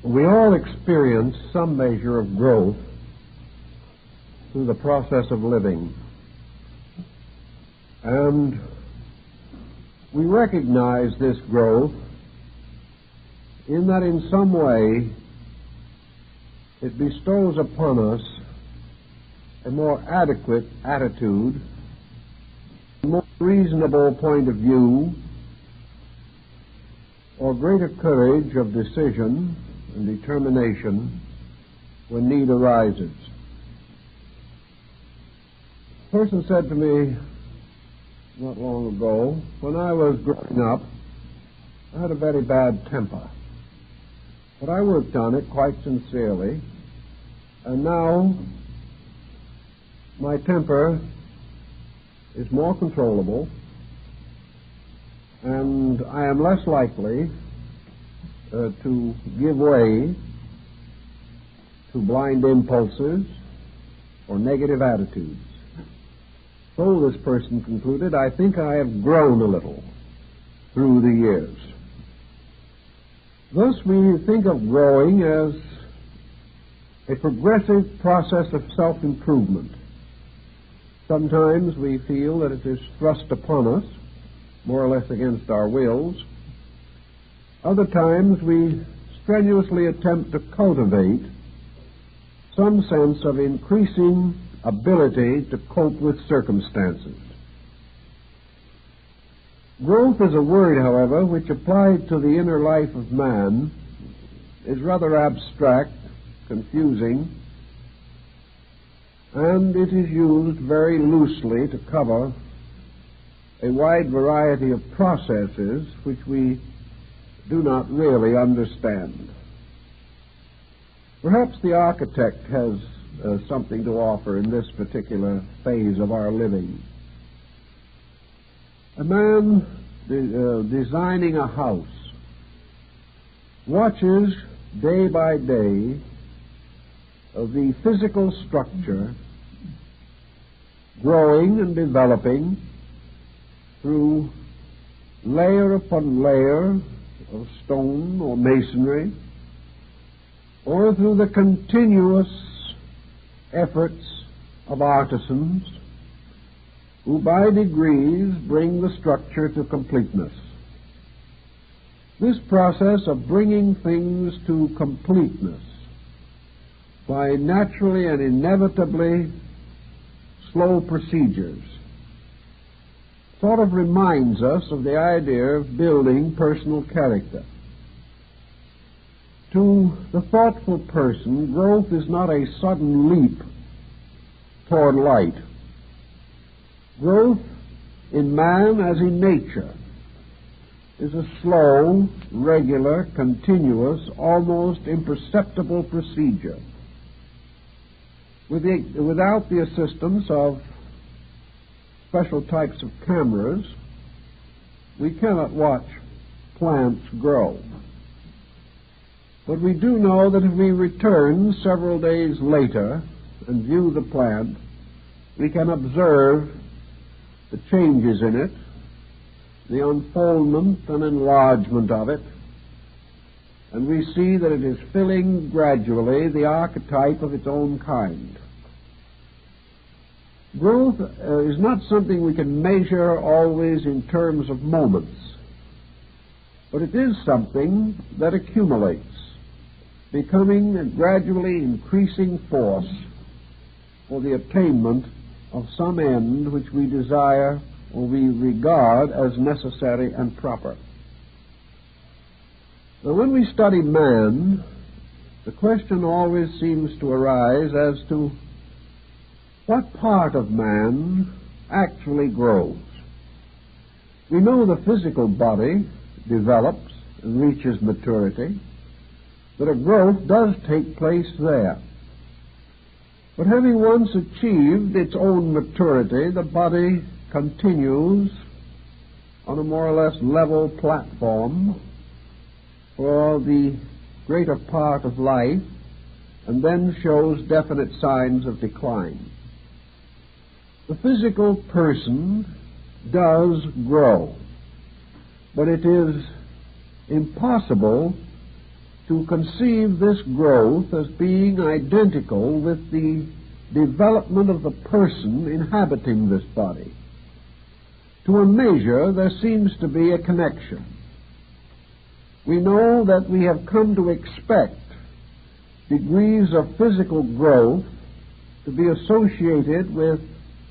We all experience some measure of growth through the process of living. And we recognize this growth in that in some way it bestows upon us a more adequate attitude, a more reasonable point of view, or greater courage of decision and determination when need arises. A person said to me not long ago, when I was growing up, I had a very bad temper. But I worked on it quite sincerely, and now my temper is more controllable, and I am less likely to give way to blind impulses or negative attitudes. So this person concluded, I think I have grown a little through the years. Thus we think of growing as a progressive process of self-improvement. Sometimes we feel that it is thrust upon us, more or less against our wills. Other times we strenuously attempt to cultivate some sense of increasing ability to cope with circumstances. Growth is a word, however, which applied to the inner life of man is rather abstract, confusing, and it is used very loosely to cover a wide variety of processes which we do not really understand. Perhaps the architect has something to offer in this particular phase of our living. A man designing a house watches day by day the physical structure growing and developing through layer upon layer of stone or masonry, or through the continuous efforts of artisans who by degrees bring the structure to completeness. This process of bringing things to completeness by naturally and inevitably slow procedures sort of reminds us of the idea of building personal character. To the thoughtful person, growth is not a sudden leap toward light. Growth in man, as in nature, is a slow, regular, continuous, almost imperceptible procedure. Without the assistance of special types of cameras, we cannot watch plants grow. But we do know that if we return several days later and view the plant, we can observe the changes in it, the unfoldment and enlargement of it, and we see that it is filling gradually the archetype of its own kind. Growth is not something we can measure always in terms of moments, but it is something that accumulates, becoming a gradually increasing force for the attainment of some end which we desire or we regard as necessary and proper. Now, when we study man, the question always seems to arise as to what part of man actually grows. We know the physical body develops and reaches maturity, that a growth does take place there. But having once achieved its own maturity, the body continues on a more or less level platform for the greater part of life, and then shows definite signs of decline. The physical person does grow, but it is impossible to conceive this growth as being identical with the development of the person inhabiting this body. To a measure, there seems to be a connection. We know that we have come to expect degrees of physical growth to be associated with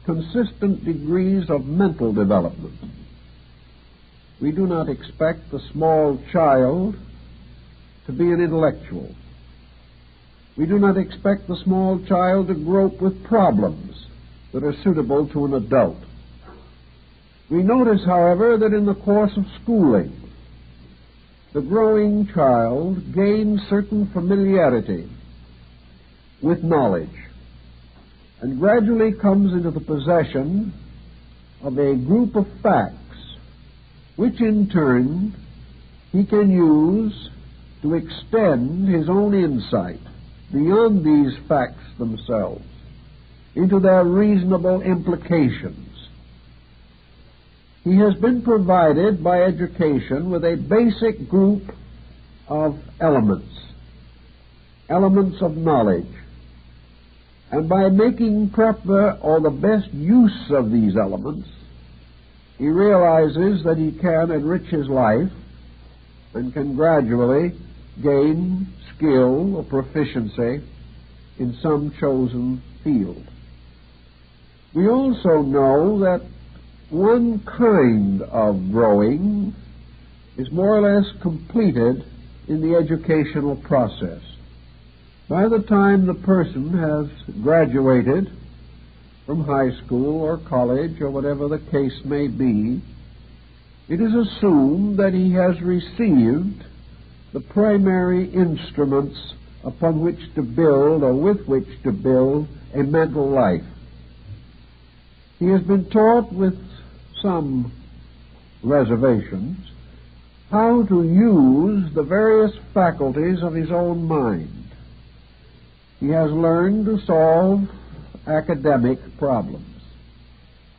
consistent degrees of mental development. We do not expect the small child to be an intellectual. We do not expect the small child to grope with problems that are suitable to an adult. We notice, however, that in the course of schooling, the growing child gains certain familiarity with knowledge and gradually comes into the possession of a group of facts which in turn he can use to extend his own insight beyond these facts themselves into their reasonable implications. He has been provided by education with a basic group of elements of knowledge, and by making proper or the best use of these elements, he realizes that he can enrich his life and can gradually gain skill or proficiency in some chosen field. We also know that one kind of growing is more or less completed in the educational process. By the time the person has graduated from high school or college or whatever the case may be, it is assumed that he has received the primary instruments upon which to build or with which to build a mental life. He has been taught with some reservations how to use the various faculties of his own mind. He has learned to solve academic problems.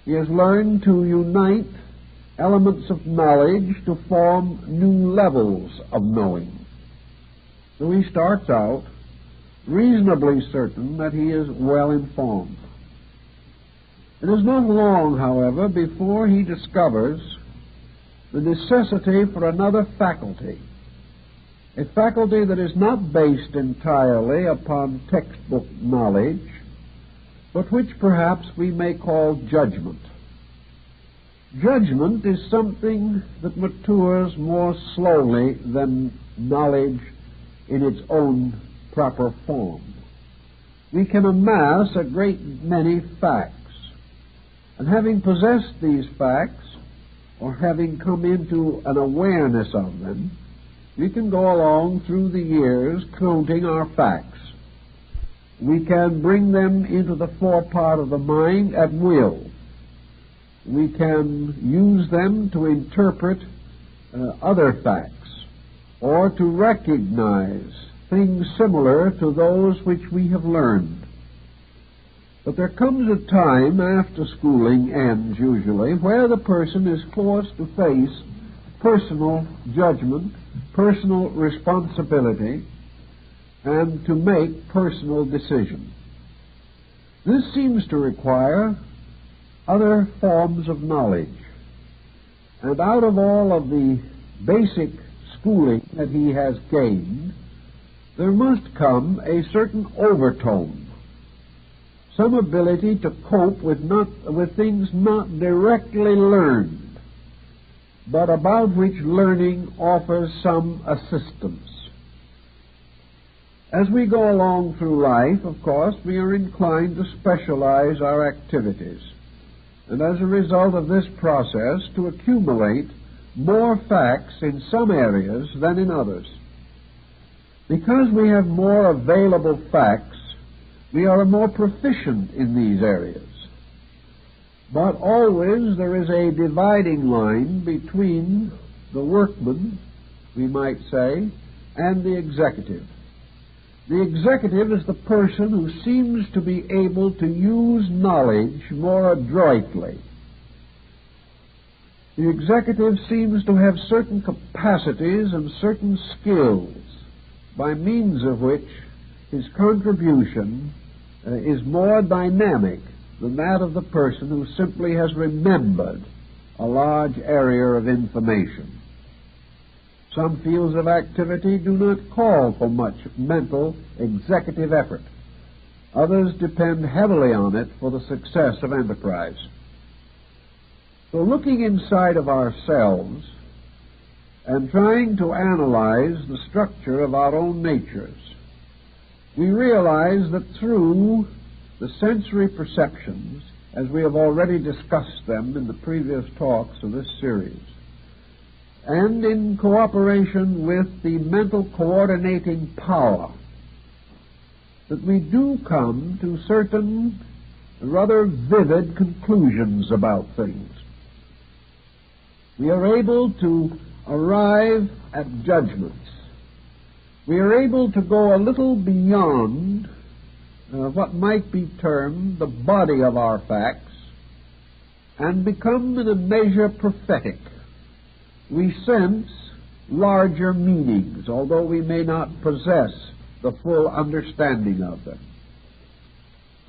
He has learned to unite elements of knowledge to form new levels of knowing. So he starts out reasonably certain that he is well informed. It is not long, however, before he discovers the necessity for another faculty, a faculty that is not based entirely upon textbook knowledge, but which perhaps we may call judgment. Judgment is something that matures more slowly than knowledge in its own proper form. We can amass a great many facts, and having possessed these facts, or having come into an awareness of them, we can go along through the years counting our facts. We can bring them into the forepart of the mind at will. We can use them to interpret other facts, or to recognize things similar to those which we have learned. But there comes a time after schooling ends, usually, where the person is forced to face personal judgment, personal responsibility, and to make personal decisions. This seems to require other forms of knowledge. And out of all of the basic schooling that he has gained, there must come a certain overtone, some ability to cope with things not directly learned, but about which learning offers some assistance. As we go along through life, of course, we are inclined to specialize our activities, and as a result of this process, to accumulate more facts in some areas than in others. Because we have more available facts, we are more proficient in these areas. But always there is a dividing line between the workman, we might say, and the executive. The executive is the person who seems to be able to use knowledge more adroitly. The executive seems to have certain capacities and certain skills by means of which his contribution is more dynamic than that of the person who simply has remembered a large area of information. Some fields of activity do not call for much mental executive effort. Others depend heavily on it for the success of enterprise. So looking inside of ourselves and trying to analyze the structure of our own natures, we realize that through the sensory perceptions, as we have already discussed them in the previous talks of this series, and in cooperation with the mental coordinating power, that we do come to certain rather vivid conclusions about things. We are able to arrive at judgments. We are able to go a little beyond what might be termed the body of our facts and become in a measure prophetic. We sense larger meanings, although we may not possess the full understanding of them.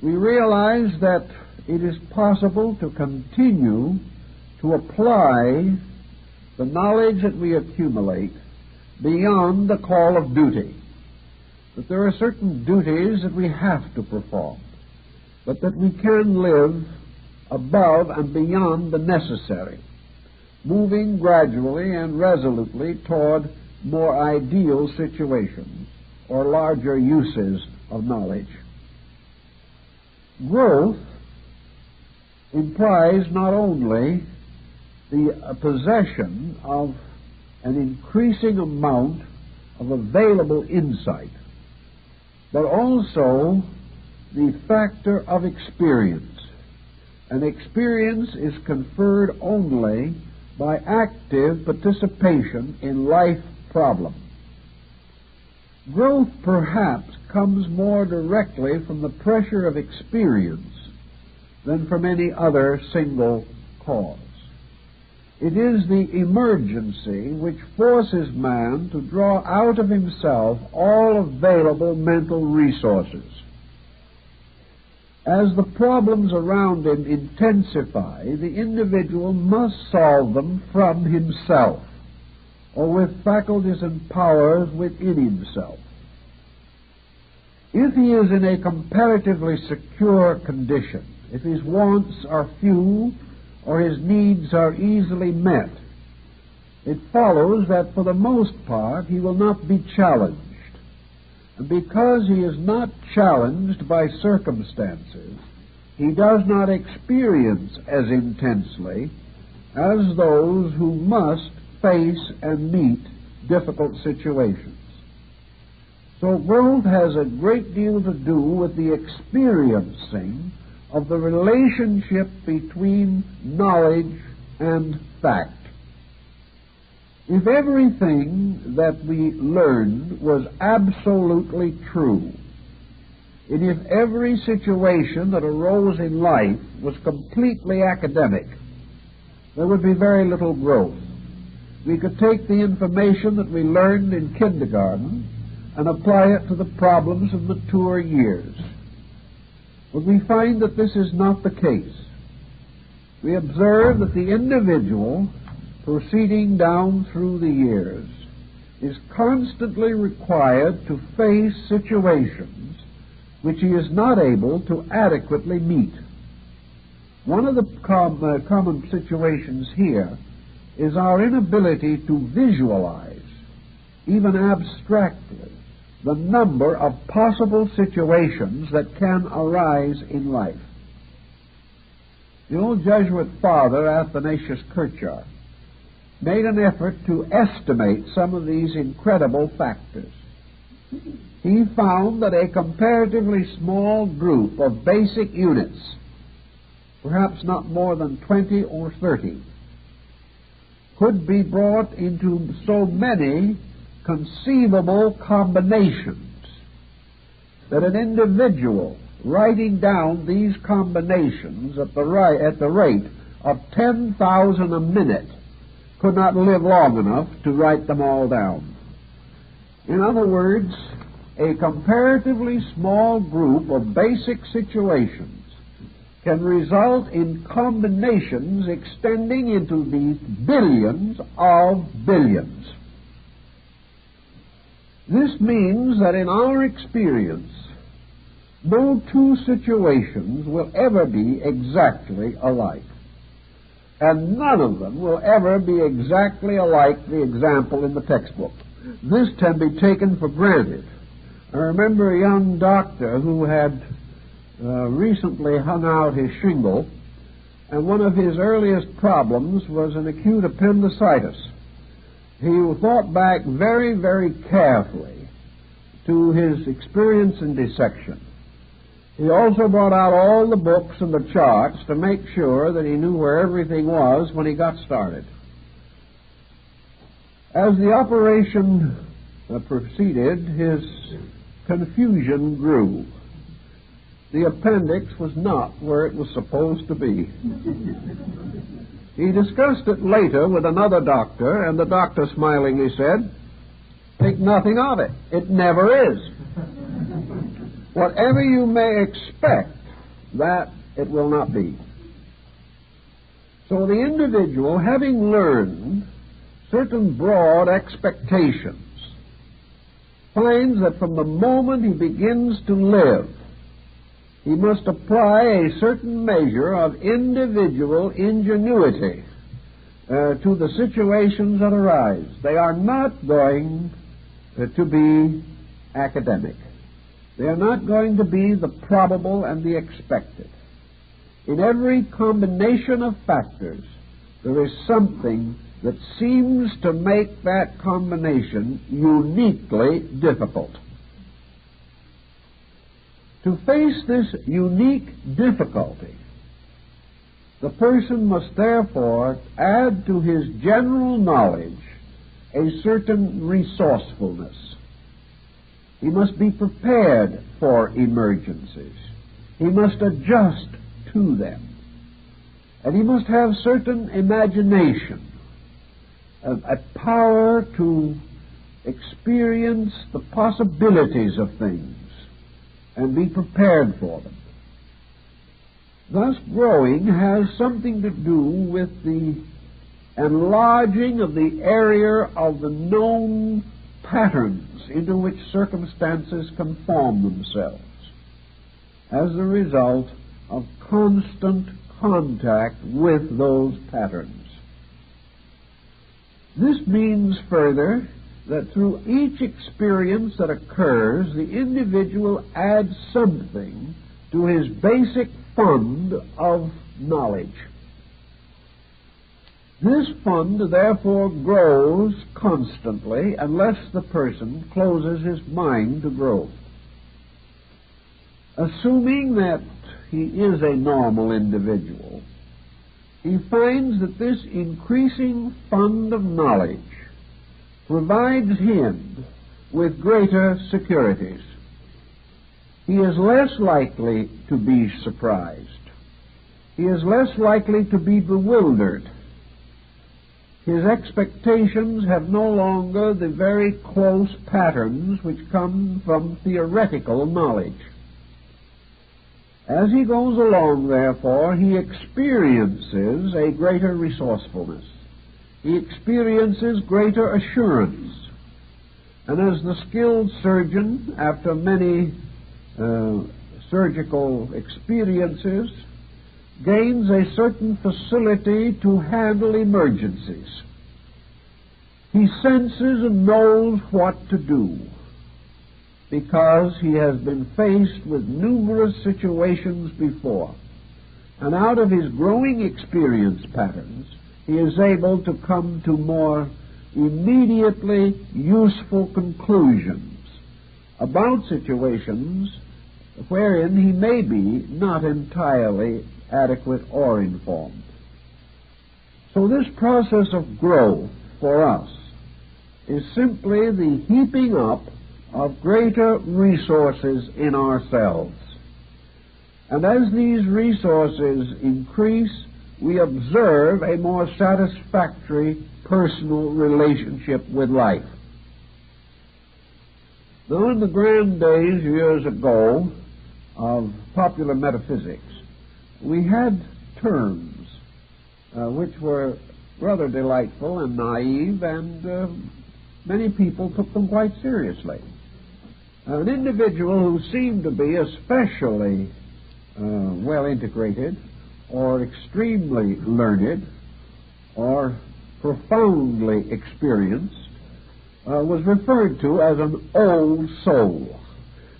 We realize that it is possible to continue to apply the knowledge that we accumulate beyond the call of duty, that there are certain duties that we have to perform, but that we can live above and beyond the necessary, moving gradually and resolutely toward more ideal situations or larger uses of knowledge. Growth implies not only the possession of an increasing amount of available insight, but also the factor of experience. And experience is conferred only by active participation in life problems. Growth perhaps comes more directly from the pressure of experience than from any other single cause. It is the emergency which forces man to draw out of himself all available mental resources. As the problems around him intensify, the individual must solve them from himself, or with faculties and powers within himself. If he is in a comparatively secure condition, if his wants are few or his needs are easily met, it follows that for the most part he will not be challenged. And because he is not challenged by circumstances, he does not experience as intensely as those who must face and meet difficult situations. So growth has a great deal to do with the experiencing of the relationship between knowledge and fact. If everything that we learned was absolutely true, and if every situation that arose in life was completely academic, there would be very little growth. We could take the information that we learned in kindergarten and apply it to the problems of mature years. But we find that this is not the case. We observe that the individual, proceeding down through the years, is constantly required to face situations which he is not able to adequately meet. One of the common situations here is our inability to visualize, even abstractly, the number of possible situations that can arise in life. The old Jesuit father, Athanasius Kirchhoff, made an effort to estimate some of these incredible factors. He found that a comparatively small group of basic units, perhaps not more than 20 or 30, could be brought into so many conceivable combinations that an individual writing down these combinations at the rate of 10,000 a minute could not live long enough to write them all down. In other words, a comparatively small group of basic situations can result in combinations extending into the billions of billions. This means that in our experience, no two situations will ever be exactly alike. And none of them will ever be exactly alike the example in the textbook. This can be taken for granted. I remember a young doctor who had recently hung out his shingle, and one of his earliest problems was an acute appendicitis. He thought back very, very carefully to his experience in dissection. He also brought out all the books and the charts to make sure that he knew where everything was when he got started. As the operation proceeded, his confusion grew. The appendix was not where it was supposed to be. He discussed it later with another doctor, and the doctor smilingly said, "Think nothing of it. It never is. Whatever you may expect, that it will not be." So the individual, having learned certain broad expectations, finds that from the moment he begins to live, he must apply a certain measure of individual ingenuity to the situations that arise. They are not going to be academic. They are not going to be the probable and the expected. In every combination of factors, there is something that seems to make that combination uniquely difficult. To face this unique difficulty, the person must therefore add to his general knowledge a certain resourcefulness. He must be prepared for emergencies. He must adjust to them. And he must have certain imagination, a power to experience the possibilities of things and be prepared for them. Thus, growing has something to do with the enlarging of the area of the known patterns into which circumstances conform themselves as a result of constant contact with those patterns. This means further that through each experience that occurs, the individual adds something to his basic fund of knowledge. This fund, therefore, grows constantly unless the person closes his mind to growth. Assuming that he is a normal individual, he finds that this increasing fund of knowledge provides him with greater securities. He is less likely to be surprised. He is less likely to be bewildered. His expectations have no longer the very close patterns which come from theoretical knowledge. As he goes along, therefore, he experiences a greater resourcefulness. He experiences greater assurance. And as the skilled surgeon, after many surgical experiences, gains a certain facility to handle emergencies. He senses and knows what to do because he has been faced with numerous situations before. And out of his growing experience patterns, he is able to come to more immediately useful conclusions about situations wherein he may be not entirely adequate or informed. So this process of growth for us is simply the heaping up of greater resources in ourselves. And as these resources increase, we observe a more satisfactory personal relationship with life. Now, in the grand days years ago of popular metaphysics, we had terms which were rather delightful and naive, and many people took them quite seriously. An individual who seemed to be especially well integrated or extremely learned or profoundly experienced was referred to as an old soul.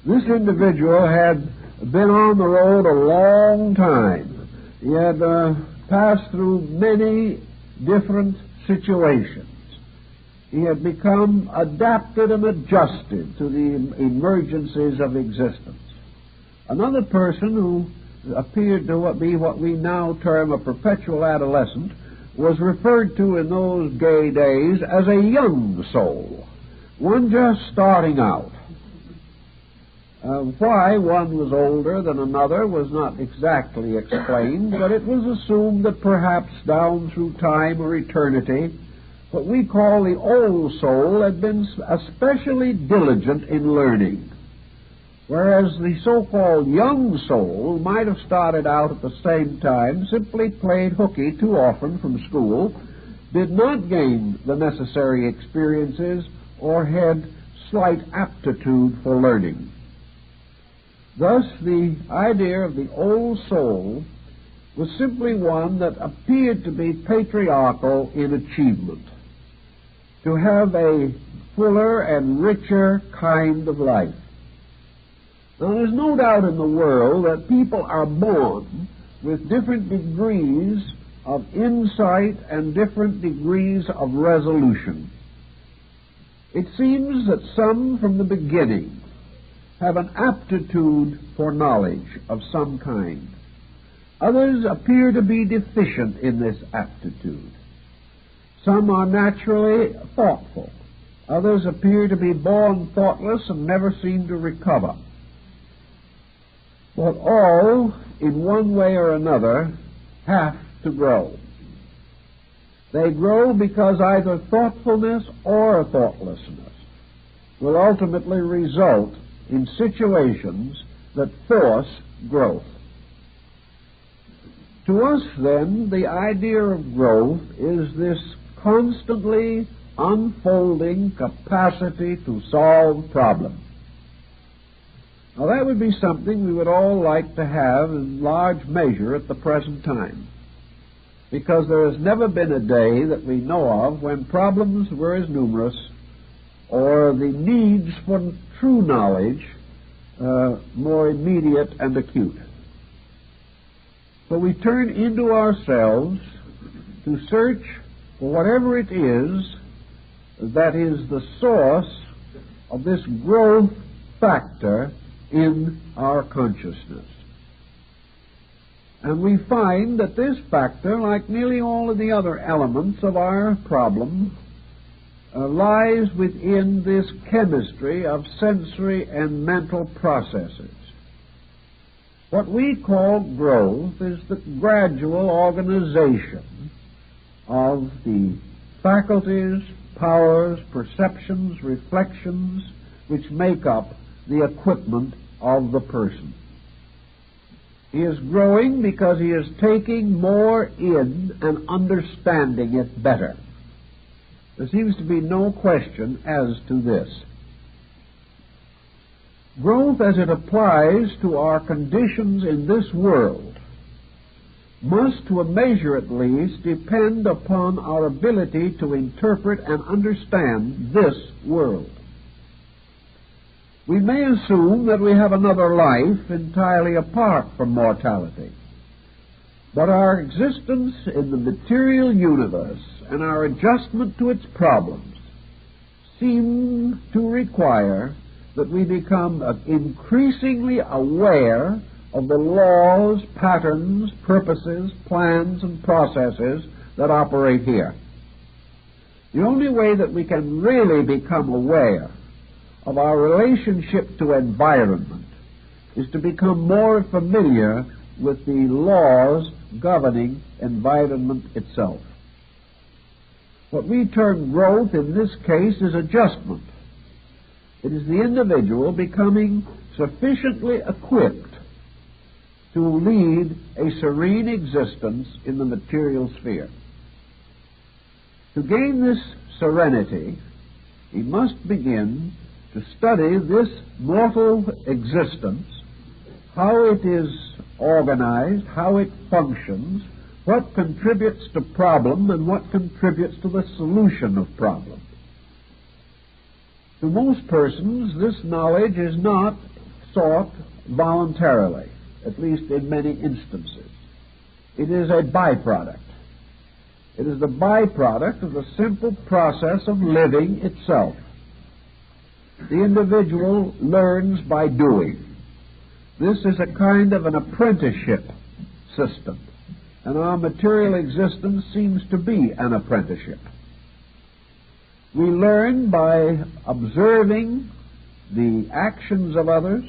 This individual had been on the road a long time. He had passed through many different situations. He had become adapted and adjusted to the emergencies of existence. Another person who appeared to be what we now term a perpetual adolescent was referred to in those gay days as a young soul, one just starting out. Why one was older than another was not exactly explained, but it was assumed that perhaps down through time or eternity, what we call the old soul had been especially diligent in learning, whereas the so-called young soul, who might have started out at the same time, simply played hooky too often from school, did not gain the necessary experiences or had slight aptitude for learning. Thus, the idea of the old soul was simply one that appeared to be patriarchal in achievement, to have a fuller and richer kind of life. Now, there's no doubt in the world that people are born with different degrees of insight and different degrees of resolution. It seems that some from the beginning have an aptitude for knowledge of some kind. Others appear to be deficient in this aptitude. Some are naturally thoughtful. Others appear to be born thoughtless and never seem to recover. But all, in one way or another, have to grow. They grow because either thoughtfulness or thoughtlessness will ultimately result in situations that force growth. To us, then, the idea of growth is this constantly unfolding capacity to solve problems. Now, that would be something we would all like to have in large measure at the present time, because there has never been a day that we know of when problems were as numerous or the needs for true knowledge more immediate and acute. So we turn into ourselves to search for whatever it is that is the source of this growth factor in our consciousness. And we find that this factor, like nearly all of the other elements of our problem, lies within this chemistry of sensory and mental processes. What we call growth is the gradual organization of the faculties, powers, perceptions, reflections, which make up the equipment of the person. He is growing because he is taking more in and understanding it better. There seems to be no question as to this. Growth, as it applies to our conditions in this world, must, to a measure at least, depend upon our ability to interpret and understand this world. We may assume that we have another life entirely apart from mortality, but our existence in the material universe and our adjustment to its problems seem to require that we become increasingly aware of the laws, patterns, purposes, plans, and processes that operate here. The only way that we can really become aware of our relationship to environment is to become more familiar with the laws governing environment itself. What we term growth in this case is adjustment. It is the individual becoming sufficiently equipped to lead a serene existence in the material sphere. To gain this serenity, he must begin to study this mortal existence, how it is organized, how it functions, what contributes to problem and what contributes to the solution of problem. To most persons, this knowledge is not sought voluntarily, at least in many instances. It is a byproduct. It is the byproduct of the simple process of living itself. The individual learns by doing. This is a kind of an apprenticeship system, and our material existence seems to be an apprenticeship. We learn by observing the actions of others.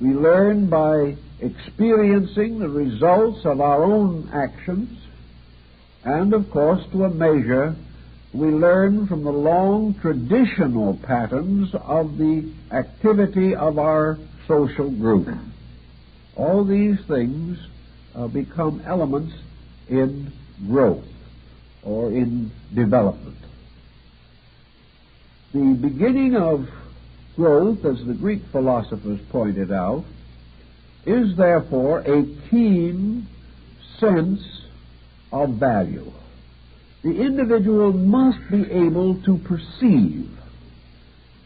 We learn by experiencing the results of our own actions. And, of course, to a measure, we learn from the long traditional patterns of the activity of our social group. All these things become elements in growth or in development. The beginning of growth, as the Greek philosophers pointed out, is therefore a keen sense of value. The individual must be able to perceive.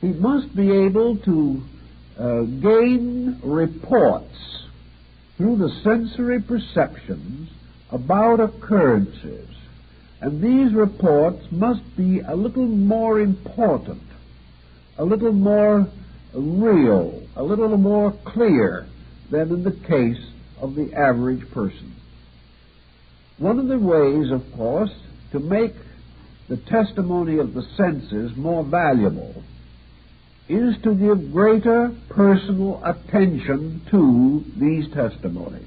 He must be able to gain reports through the sensory perceptions about occurrences. And these reports must be a little more important, a little more real, a little more clear than in the case of the average person. One of the ways, of course, to make the testimony of the senses more valuable is to give greater personal attention to these testimonies.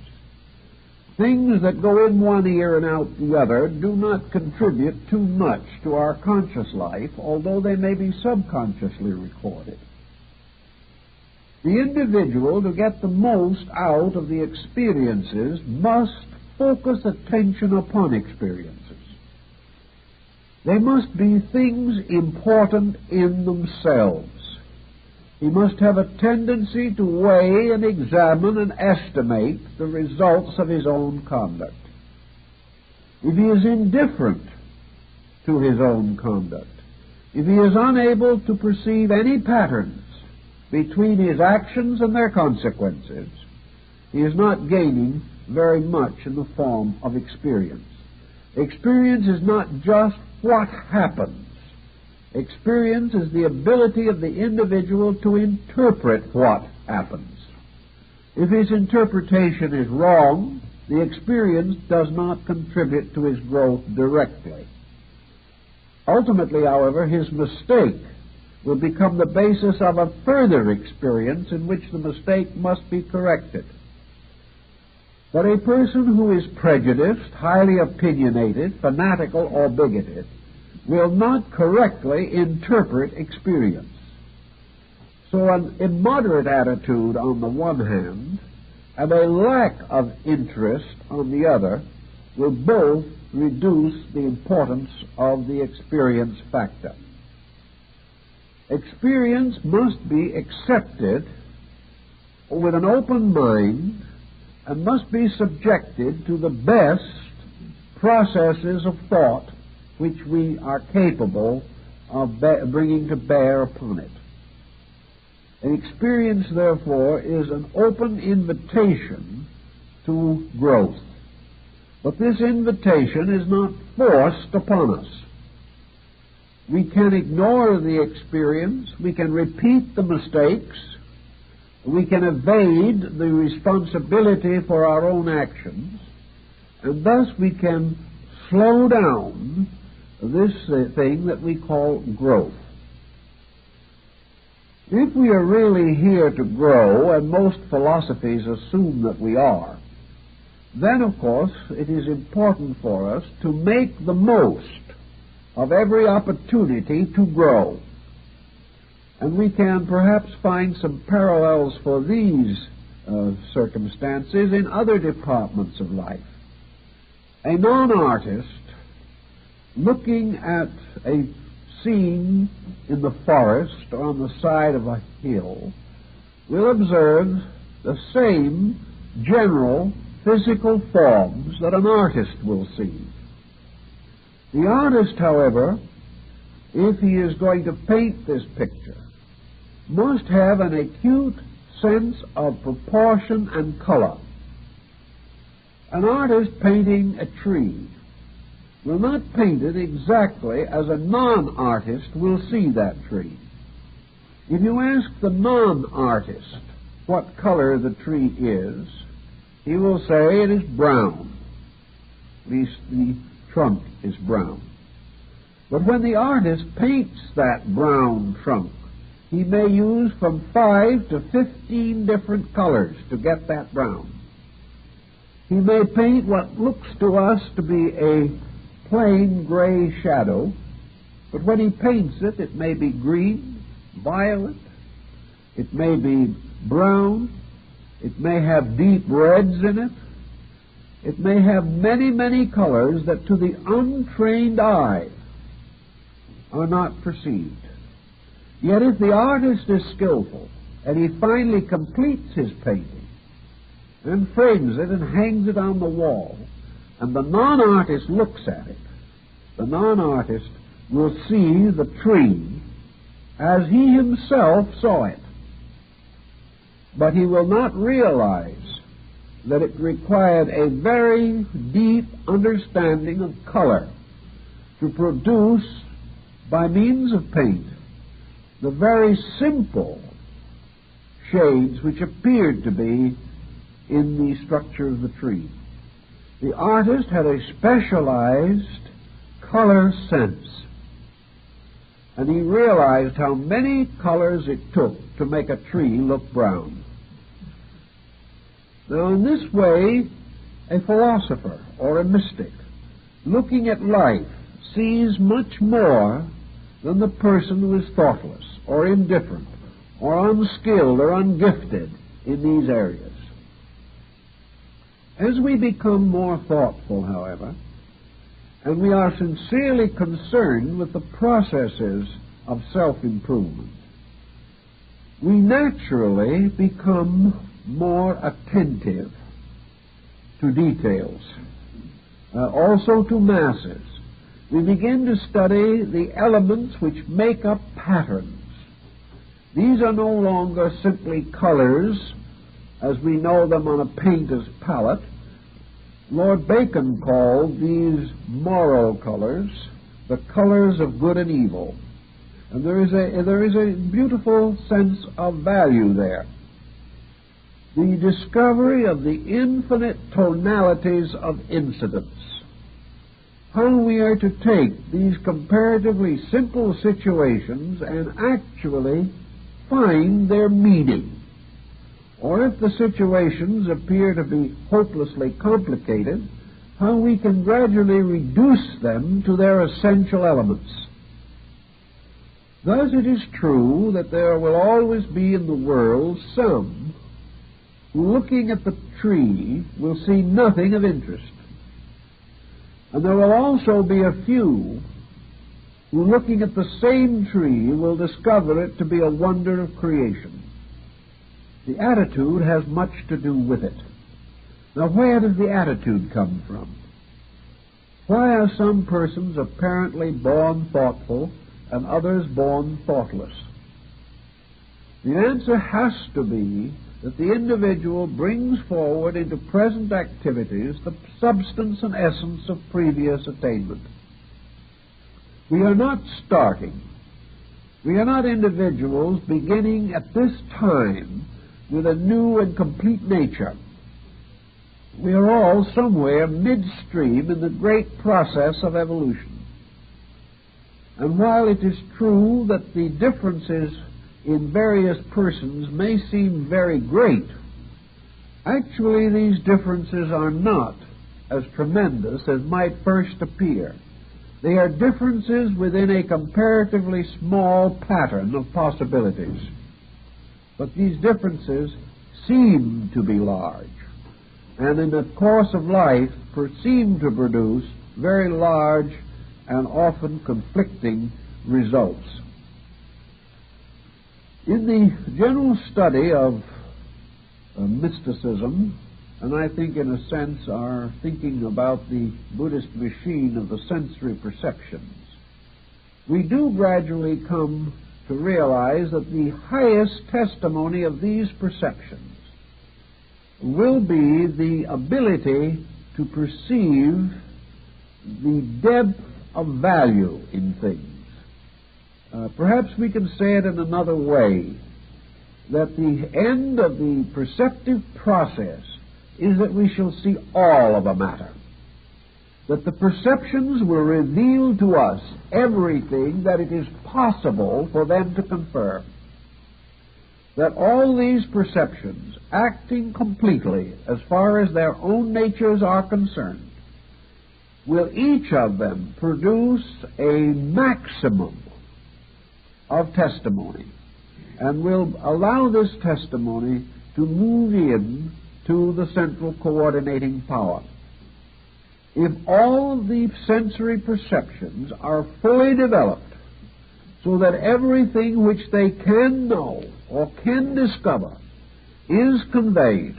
Things that go in one ear and out the other do not contribute too much to our conscious life, although they may be subconsciously recorded. The individual, to get the most out of the experiences, must focus attention upon experiences. They must be things important in themselves. He must have a tendency to weigh and examine and estimate the results of his own conduct. If he is indifferent to his own conduct, if he is unable to perceive any patterns between his actions and their consequences, he is not gaining very much in the form of experience. Experience is not just what happens. Experience is the ability of the individual to interpret what happens. If his interpretation is wrong, the experience does not contribute to his growth directly. Ultimately, however, his mistake will become the basis of a further experience in which the mistake must be corrected. But a person who is prejudiced, highly opinionated, fanatical, or bigoted will not correctly interpret experience. So an immoderate attitude on the one hand and a lack of interest on the other will both reduce the importance of the experience factor. Experience must be accepted with an open mind and must be subjected to the best processes of thought which we are capable of bringing to bear upon it. An experience, therefore, is an open invitation to growth. But this invitation is not forced upon us. We can ignore the experience, we can repeat the mistakes, we can evade the responsibility for our own actions, and thus we can slow down this thing that we call growth. If we are really here to grow, and most philosophies assume that we are, then of course it is important for us to make the most of every opportunity to grow. And we can perhaps find some parallels for these circumstances in other departments of life. A non-artist, looking at a scene in the forest or on the side of a hill, will observe the same general physical forms that an artist will see. The artist, however, if he is going to paint this picture, must have an acute sense of proportion and color. An artist painting a tree will not paint it exactly as a non-artist will see that tree. If you ask the non-artist what color the tree is, he will say it is brown. At least the trunk is brown. But when the artist paints that brown trunk, he may use from 5 to 15 different colors to get that brown. He may paint what looks to us to be a plain gray shadow, but when he paints it, it may be green, violet, it may be brown, it may have deep reds in it, it may have many, many colors that to the untrained eye are not perceived. Yet if the artist is skillful, and he finally completes his painting, and frames it and hangs it on the wall, and the non-artist looks at it, the non-artist will see the tree as he himself saw it. But he will not realize that it required a very deep understanding of color to produce, by means of paint, the very simple shades which appeared to be in the structure of the tree. The artist had a specialized color sense, and he realized how many colors it took to make a tree look brown. Now, in this way, a philosopher or a mystic, looking at life, sees much more than the person who is thoughtless or indifferent or unskilled or ungifted in these areas. As we become more thoughtful, however, and we are sincerely concerned with the processes of self-improvement, we naturally become more attentive to details, also to masses. We begin to study the elements which make up patterns. These are no longer simply colors as we know them on a painter's palette. Lord Bacon called these moral colors the colors of good and evil. And there is a beautiful sense of value there. The discovery of the infinite tonalities of incidents. How we are to take these comparatively simple situations and actually find their meaning. Or if the situations appear to be hopelessly complicated, how we can gradually reduce them to their essential elements. Thus it is true that there will always be in the world some who, looking at the tree, will see nothing of interest. And there will also be a few who, looking at the same tree, will discover it to be a wonder of creation. The attitude has much to do with it. Now, where does the attitude come from? Why are some persons apparently born thoughtful and others born thoughtless? The answer has to be that the individual brings forward into present activities the substance and essence of previous attainment. We are not starting. We are not individuals beginning at this time with a new and complete nature. We are all somewhere midstream in the great process of evolution. And while it is true that the differences in various persons may seem very great, actually these differences are not as tremendous as might first appear. They are differences within a comparatively small pattern of possibilities. But these differences seem to be large, and in the course of life seem to produce very large and often conflicting results. In the general study of mysticism, and I think in a sense are thinking about the Buddhist machine of the sensory perceptions, we do gradually come to realize that the highest testimony of these perceptions will be the ability to perceive the depth of value in things. Perhaps we can say it in another way, that the end of the perceptive process is that we shall see all of a matter, that the perceptions will reveal to us everything that it is possible for them to confirm, that all these perceptions, acting completely as far as their own natures are concerned, will each of them produce a maximum of testimony, and will allow this testimony to move in to the central coordinating power. If all of the sensory perceptions are fully developed so that everything which they can know or can discover is conveyed,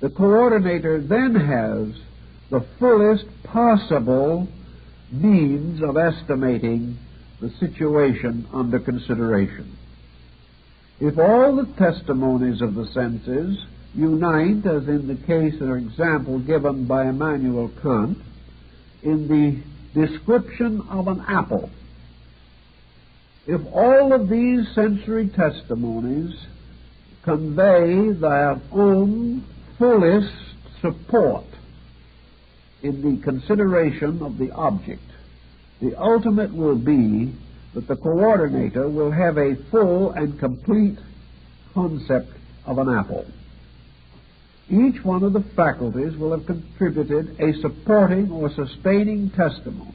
the coordinator then has the fullest possible means of estimating the situation under consideration. If all the testimonies of the senses unite, as in the case or example given by Immanuel Kant, in the description of an apple, if all of these sensory testimonies convey their own fullest support in the consideration of the object, the ultimate will be that the coordinator will have a full and complete concept of an apple. Each one of the faculties will have contributed a supporting or sustaining testimony.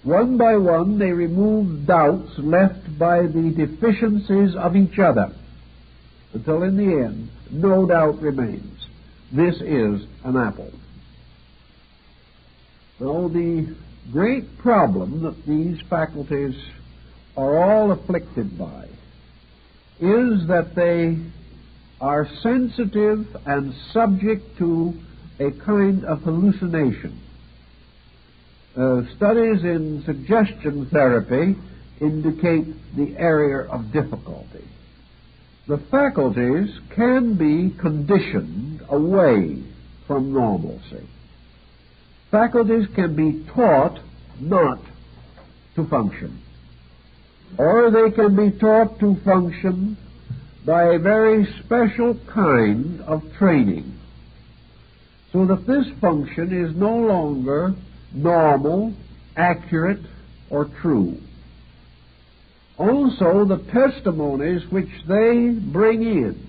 One by one, they remove doubts left by the deficiencies of each other, until in the end, no doubt remains. This is an apple. So the great problem that these faculties are all afflicted by is that they are sensitive and subject to a kind of hallucination. Studies in suggestion therapy indicate the area of difficulty. The faculties can be conditioned away from normalcy. Faculties can be taught not to function, or they can be taught to function by a very special kind of training, so that this function is no longer normal, accurate, or true. Also, the testimonies which they bring in,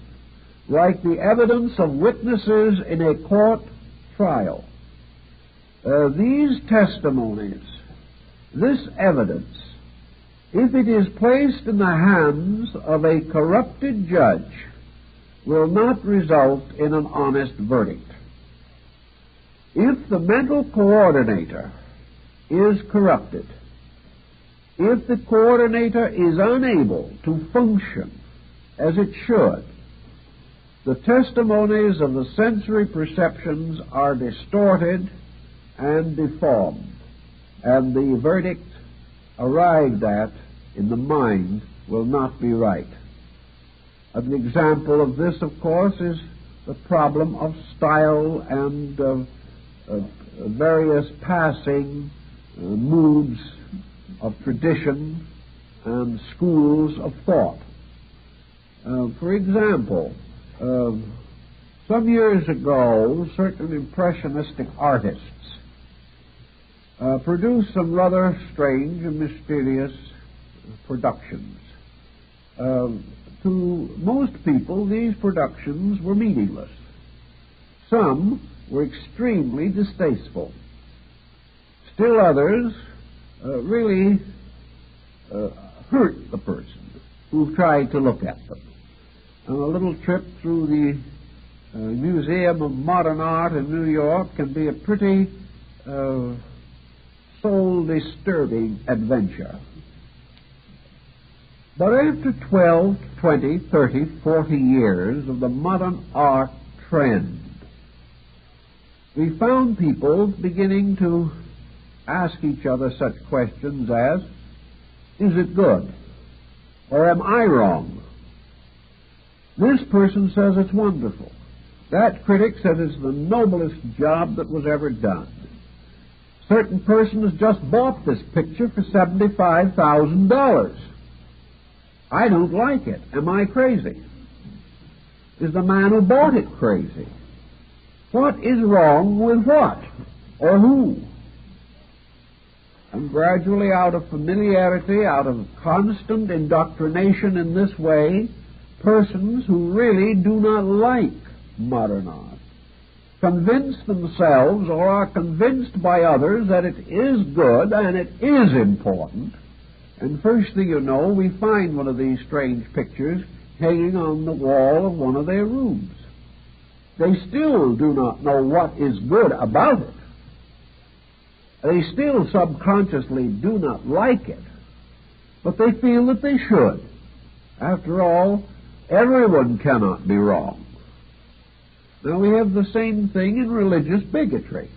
like the evidence of witnesses in a court trial, these testimonies, this evidence, if it is placed in the hands of a corrupted judge, will not result in an honest verdict. If the mental coordinator is corrupted, if the coordinator is unable to function as it should, the testimonies of the sensory perceptions are distorted and deformed, and the verdict arrived at in the mind will not be right. An example of this, of course, is the problem of style and various passing moods of tradition and schools of thought. For example, some years ago, certain impressionistic artists produced some rather strange and mysterious productions. To most people, these productions were meaningless. Some were extremely distasteful. Still others really hurt the person who tried to look at them. And a little trip through the Museum of Modern Art in New York can be a pretty soul-disturbing adventure. But after 12, 20, 30, 40 years of the modern art trend, we found people beginning to ask each other such questions as, is it good? Or am I wrong? This person says it's wonderful. That critic says it's the noblest job that was ever done. Certain person has just bought this picture for $75,000. I don't like it. Am I crazy? Is the man who bought it crazy? What is wrong with what? Or who? And gradually, out of familiarity, out of constant indoctrination in this way, persons who really do not like modern art convince themselves or are convinced by others that it is good and it is important. And first thing you know, we find one of these strange pictures hanging on the wall of one of their rooms. They still do not know what is good about it. They still subconsciously do not like it, but they feel that they should. After all, everyone cannot be wrong. Now, we have the same thing in religious bigotry.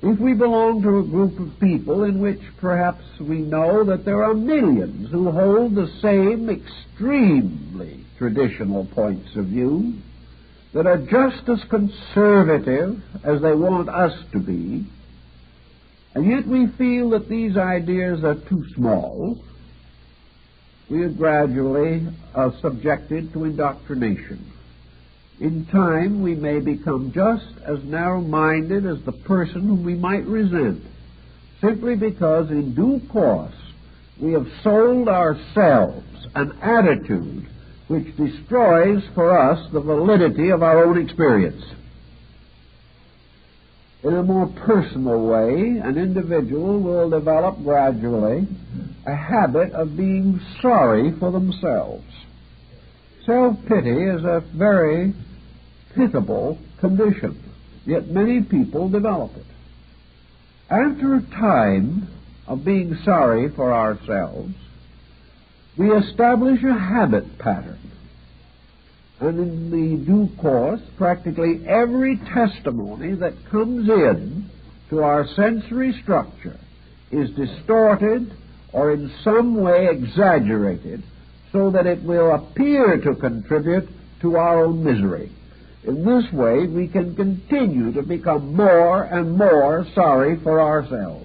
If we belong to a group of people in which perhaps we know that there are millions who hold the same extremely traditional points of view, that are just as conservative as they want us to be, and yet we feel that these ideas are too small, we are gradually subjected to indoctrination. In time, we may become just as narrow-minded as the person whom we might resent, simply because in due course we have sold ourselves an attitude which destroys for us the validity of our own experience. In a more personal way, an individual will develop gradually a habit of being sorry for themselves. Self-pity is a very pitiable condition, yet many people develop it. After a time of being sorry for ourselves, we establish a habit pattern. And in the due course, practically every testimony that comes in to our sensory structure is distorted or in some way exaggerated so that it will appear to contribute to our own misery. In this way, we can continue to become more and more sorry for ourselves.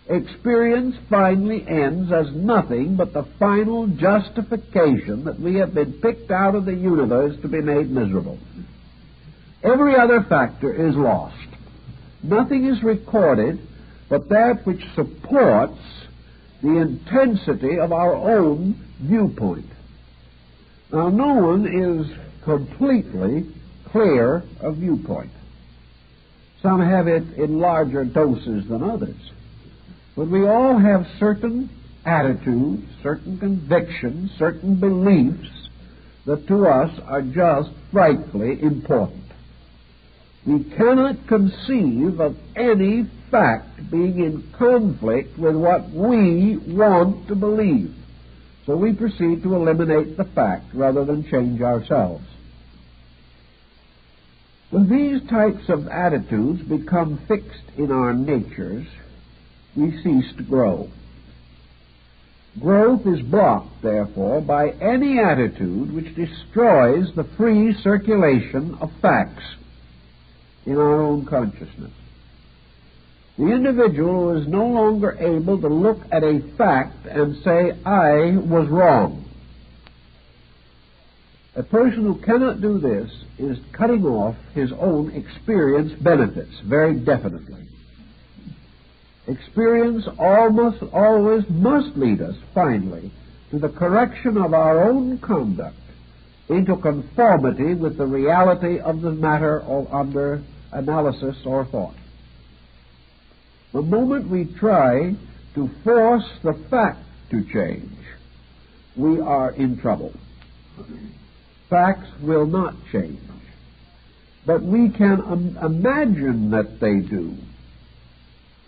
Experience finally ends as nothing but the final justification that we have been picked out of the universe to be made miserable. Every other factor is lost. Nothing is recorded but that which supports the intensity of our own viewpoint. Now, no one is completely clear of viewpoint. Some have it in larger doses than others. But we all have certain attitudes, certain convictions, certain beliefs that to us are just frightfully important. We cannot conceive of any fact being in conflict with what we want to believe. So we proceed to eliminate the fact rather than change ourselves. When these types of attitudes become fixed in our natures, we cease to grow. Growth is blocked, therefore, by any attitude which destroys the free circulation of facts in our own consciousness. The individual who is no longer able to look at a fact and say, I was wrong. A person who cannot do this is cutting off his own experience benefits very definitely. Experience almost always must lead us, finally, to the correction of our own conduct into conformity with the reality of the matter or under analysis or thought. The moment we try to force the fact to change, we are in trouble. Facts will not change, but we can imagine that they do,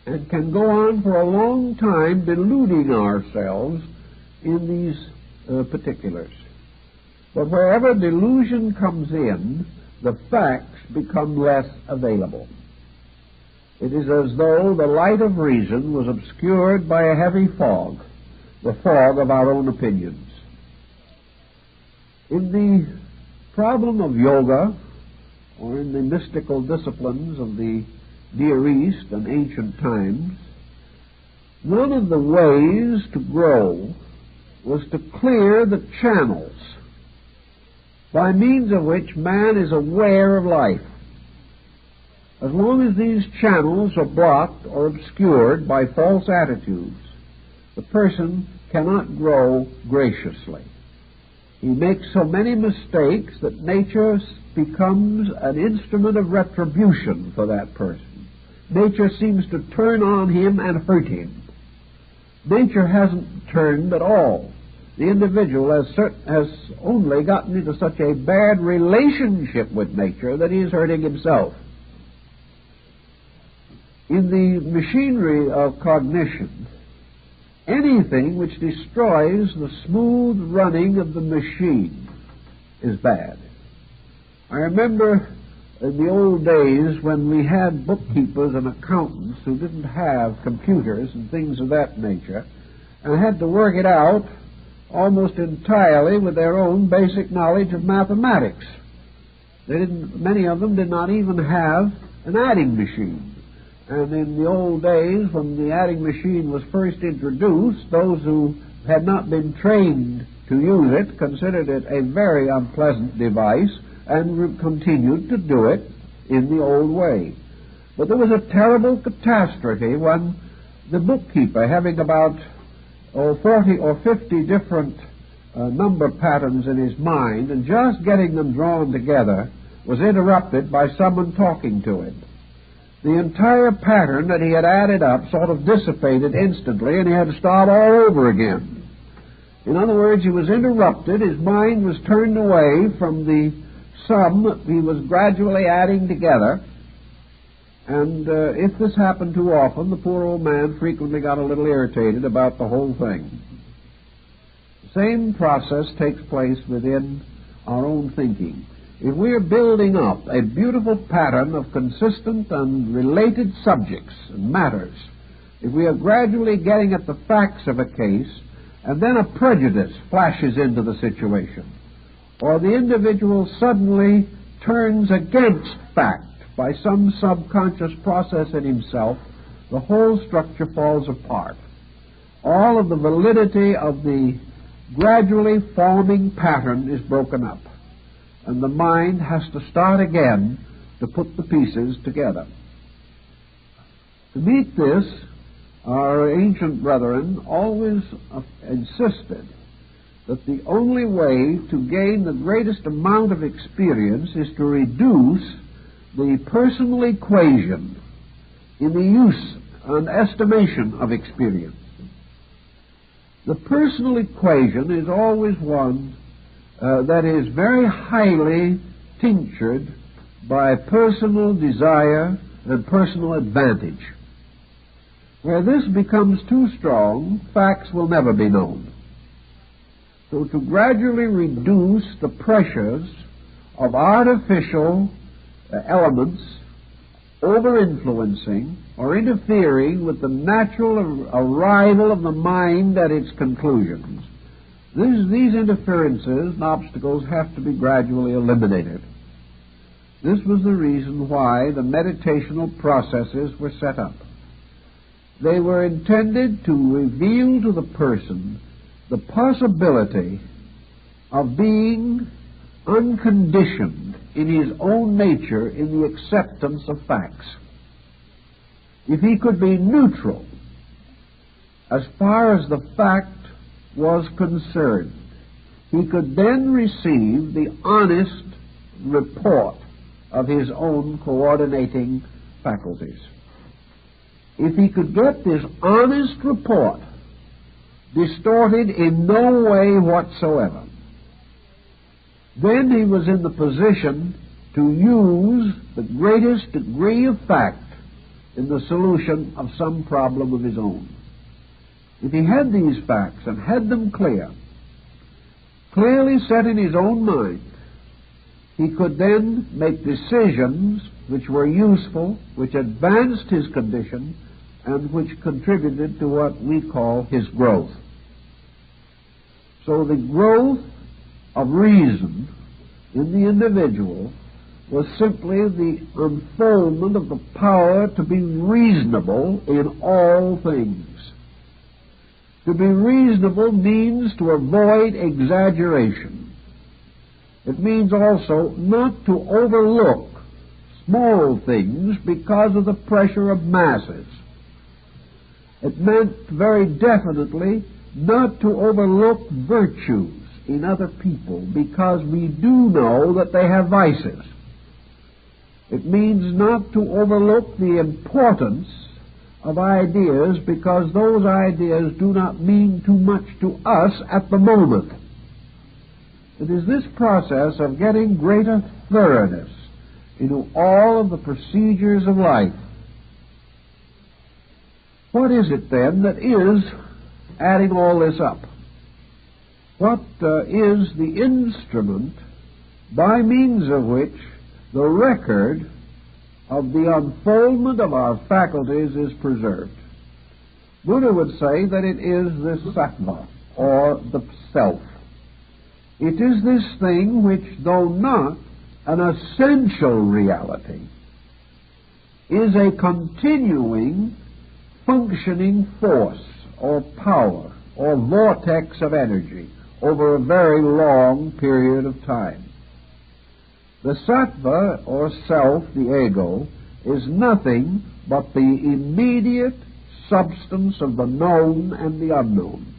and can go on for a long time deluding ourselves in these particulars. But wherever delusion comes in, the facts become less available. It is as though the light of reason was obscured by a heavy fog, the fog of our own opinions. In the problem of yoga, or in the mystical disciplines of the Near East and ancient times, one of the ways to grow was to clear the channels by means of which man is aware of life. As long as these channels are blocked or obscured by false attitudes, the person cannot grow graciously. He makes so many mistakes that nature becomes an instrument of retribution for that person. Nature seems to turn on him and hurt him. Nature hasn't turned at all. The individual has only gotten into such a bad relationship with nature that he is hurting himself. In the machinery of cognition, anything which destroys the smooth running of the machine is bad. I remember in the old days when we had bookkeepers and accountants who didn't have computers and things of that nature, and had to work it out almost entirely with their own basic knowledge of mathematics. Many of them did not even have an adding machine. And in the old days, when the adding machine was first introduced, those who had not been trained to use it considered it a very unpleasant device and continued to do it in the old way. But there was a terrible catastrophe when the bookkeeper, having about 40 or 50 different number patterns in his mind, and just getting them drawn together, was interrupted by someone talking to him. The entire pattern that he had added up sort of dissipated instantly, and he had to start all over again. In other words, he was interrupted, his mind was turned away from the sum that he was gradually adding together, and if this happened too often, the poor old man frequently got a little irritated about the whole thing. The same process takes place within our own thinking. If we are building up a beautiful pattern of consistent and related subjects and matters, if we are gradually getting at the facts of a case, and then a prejudice flashes into the situation, or the individual suddenly turns against fact by some subconscious process in himself, the whole structure falls apart. All of the validity of the gradually forming pattern is broken up, and the mind has to start again to put the pieces together. To meet this, our ancient brethren always insisted that the only way to gain the greatest amount of experience is to reduce the personal equation in the use and estimation of experience. The personal equation is always one that is very highly tinctured by personal desire and personal advantage. Where this becomes too strong, facts will never be known. So to gradually reduce the pressures of artificial elements over-influencing or interfering with the natural arrival of the mind at its conclusions, these interferences and obstacles have to be gradually eliminated. This was the reason why the meditational processes were set up. They were intended to reveal to the person the possibility of being unconditioned in his own nature in the acceptance of facts. If he could be neutral as far as the fact was concerned, he could then receive the honest report of his own coordinating faculties. if he could get this honest report distorted in no way whatsoever, then he was in the position to use the greatest degree of fact in the solution of some problem of his own. If he had these facts and had them clearly set in his own mind, he could then make decisions which were useful, which advanced his condition, and which contributed to what we call his growth. So the growth of reason in the individual was simply the unfoldment of the power to be reasonable in all things. To be reasonable means to avoid exaggeration. It means also not to overlook small things because of the pressure of masses. It meant very definitely not to overlook virtues in other people because we do know that they have vices. It means not to overlook the importance of ideas because those ideas do not mean too much to us at the moment. It is this process of getting greater thoroughness into all of the procedures of life. What is it then that is adding all this up? What is the instrument by means of which the record of the unfoldment of our faculties is preserved? Buddha would say that it is this sattva, or the self. It is this thing which, though not an essential reality, is a continuing, functioning force, or power, or vortex of energy over a very long period of time. The sattva, or self, the ego, is nothing but the immediate substance of the known and the unknown.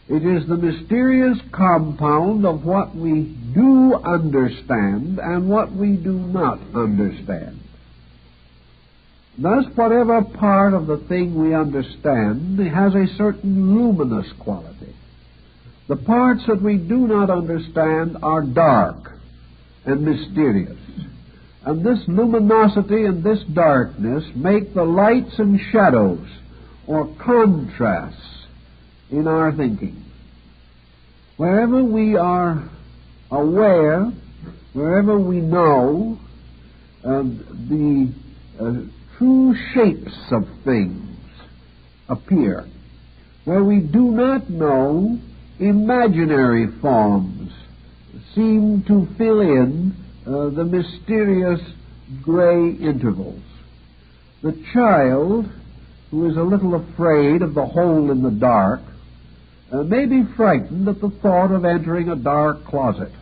It is the mysterious compound of what we do understand and what we do not understand. Thus, whatever part of the thing we understand has a certain luminous quality. The parts that we do not understand are dark and mysterious. And this luminosity and this darkness make the lights and shadows, or contrasts, in our thinking. Wherever we are aware, wherever we know the true shapes of things appear, where we do not know, imaginary forms seem to fill in the mysterious gray intervals. The child, who is a little afraid of the hole in the dark, may be frightened at the thought of entering a dark closet.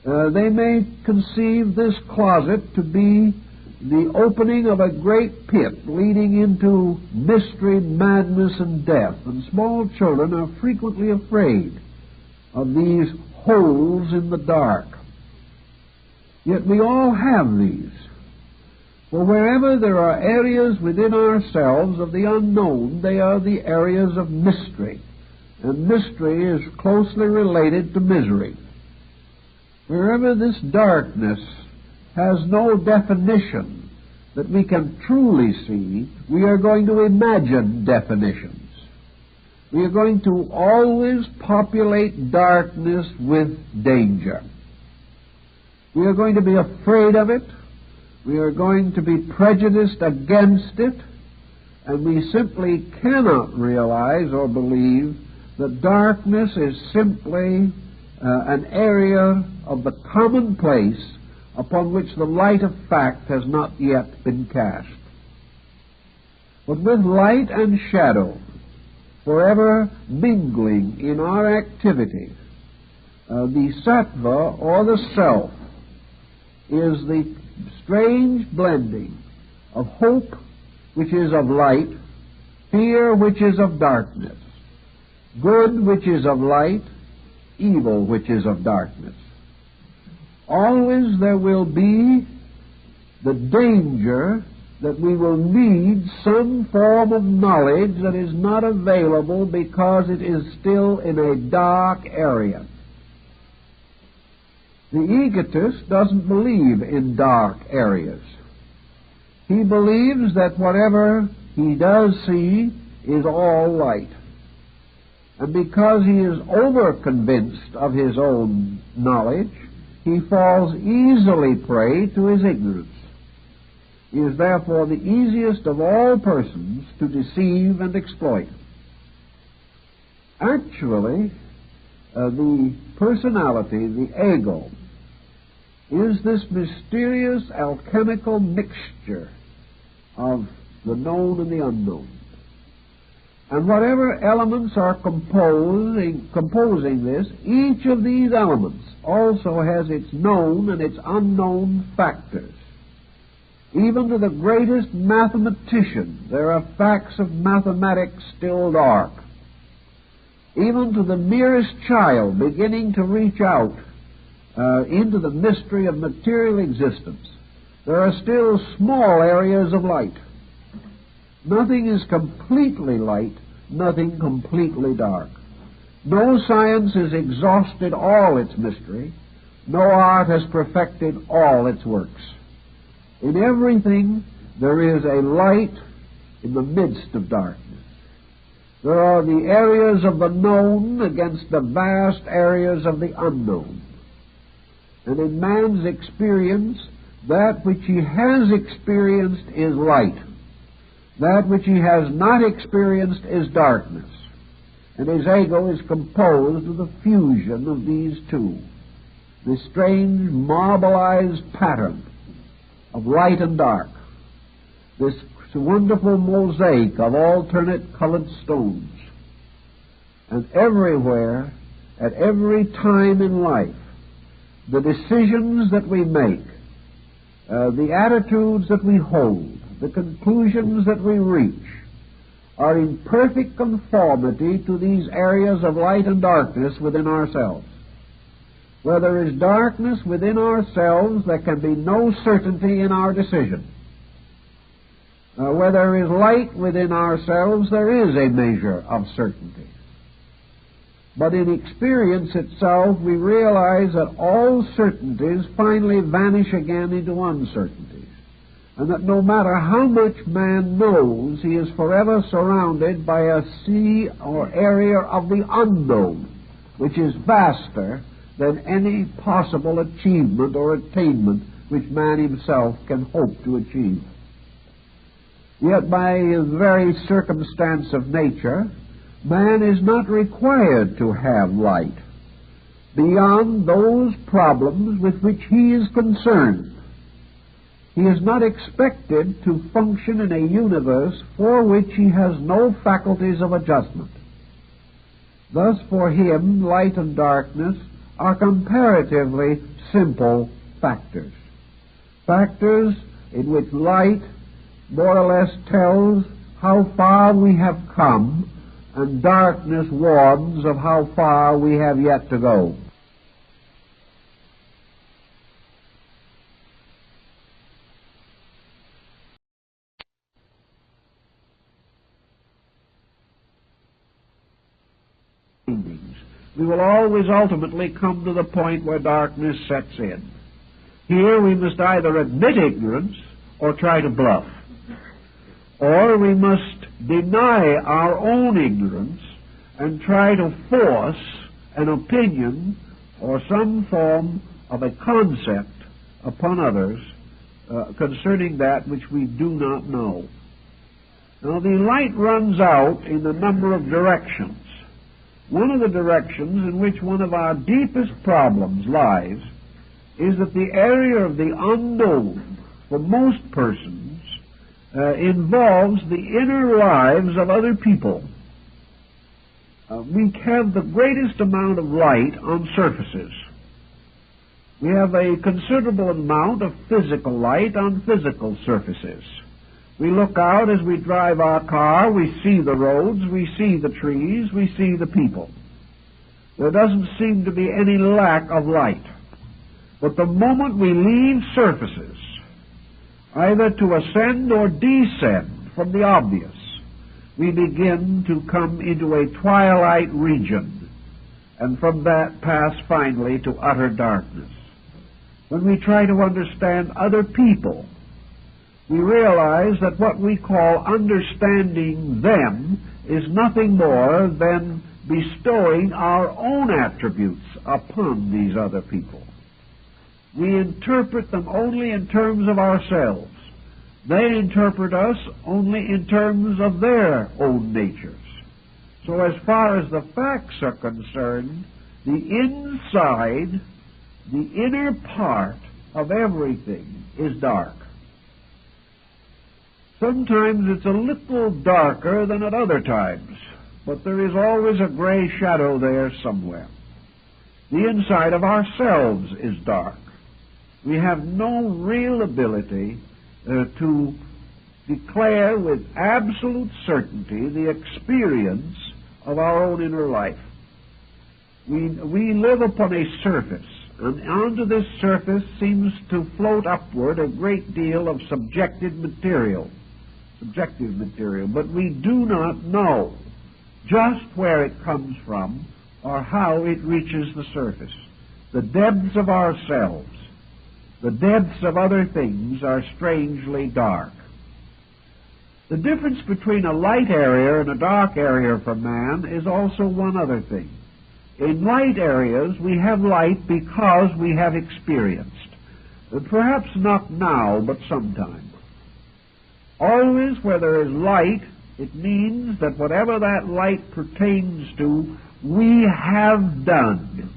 They may conceive this closet to be the opening of a great pit leading into mystery, madness, and death. And small children are frequently afraid of these holes in the dark. Yet we all have these. For wherever there are areas within ourselves of the unknown, they are the areas of mystery. And mystery is closely related to misery. Wherever this darkness has no definition that we can truly see, we are going to imagine definitions. We are going to always populate darkness with danger. We are going to be afraid of it. We are going to be prejudiced against it. And we simply cannot realize or believe that darkness is simply an area of the commonplace upon which the light of fact has not yet been cast. But with light and shadow forever mingling in our activity, the sattva, or the self, is the strange blending of hope, which is of light, fear, which is of darkness, good, which is of light, evil, which is of darkness. Always there will be the danger that we will need some form of knowledge that is not available because it is still in a dark area. The egotist doesn't believe in dark areas. He believes that whatever he does see is all light. And because he is over-convinced of his own knowledge, he falls easily prey to his ignorance. He is therefore the easiest of all persons to deceive and exploit. Actually, the personality, the ego, is this mysterious alchemical mixture of the known and the unknown. And whatever elements are composing this, each of these elements also has its known and its unknown factors. Even to the greatest mathematician, there are facts of mathematics still dark. Even to the merest child beginning to reach out into the mystery of material existence, there are still small areas of light. Nothing is completely light, nothing completely dark. No science has exhausted all its mystery. No art has perfected all its works. In everything, there is a light in the midst of darkness. There are the areas of the known against the vast areas of the unknown. And in man's experience, that which he has experienced is light. That which he has not experienced is darkness. And his ego is composed of the fusion of these two, the strange marbleized pattern of light and dark, this wonderful mosaic of alternate colored stones. And everywhere, at every time in life, the decisions that we make, the attitudes that we hold, the conclusions that we reach, are in perfect conformity to these areas of light and darkness within ourselves. Where there is darkness within ourselves, there can be no certainty in our decision. Where there is light within ourselves, there is a measure of certainty. But in experience itself, we realize that all certainties finally vanish again into uncertainties, and that no matter how much man knows, he is forever surrounded by a sea or area of the unknown, which is vaster than any possible achievement or attainment which man himself can hope to achieve. Yet by the very circumstance of nature, man is not required to have light beyond those problems with which he is concerned. He is not expected to function in a universe for which he has no faculties of adjustment. Thus, for him, light and darkness are comparatively simple factors. Factors in which light more or less tells how far we have come, and darkness warns of how far we have yet to go. We will always ultimately come to the point where darkness sets in. Here we must either admit ignorance or try to bluff. Or we must deny our own ignorance and try to force an opinion or some form of a concept upon others concerning that which we do not know. Now, the light runs out in a number of directions. One of the directions in which one of our deepest problems lies is that the area of the unknown for most persons involves the inner lives of other people. We have the greatest amount of light on surfaces. We have a considerable amount of physical light on physical surfaces. We look out as we drive our car, we see the roads, we see the trees, we see the people. There doesn't seem to be any lack of light. But the moment we leave surfaces either to ascend or descend from the obvious. We begin to come into a twilight region, and from that pass finally to utter darkness. When we try to understand other people, we realize that what we call understanding them is nothing more than bestowing our own attributes upon these other people. We interpret them only in terms of ourselves. They interpret us only in terms of their own natures. So as far as the facts are concerned, the inside, the inner part of everything is dark. Sometimes it's a little darker than at other times, but there is always a gray shadow there somewhere. The inside of ourselves is dark. We have no real ability to declare with absolute certainty the experience of our own inner life. We live upon a surface, and onto this surface seems to float upward a great deal of subjective material, but we do not know just where it comes from or how it reaches the surface. The depths of ourselves, the depths of other things are strangely dark. The difference between a light area and a dark area for man is also one other thing. In light areas, we have light because we have experienced. Perhaps not now, but sometime. Always where there is light, it means that whatever that light pertains to, we have done.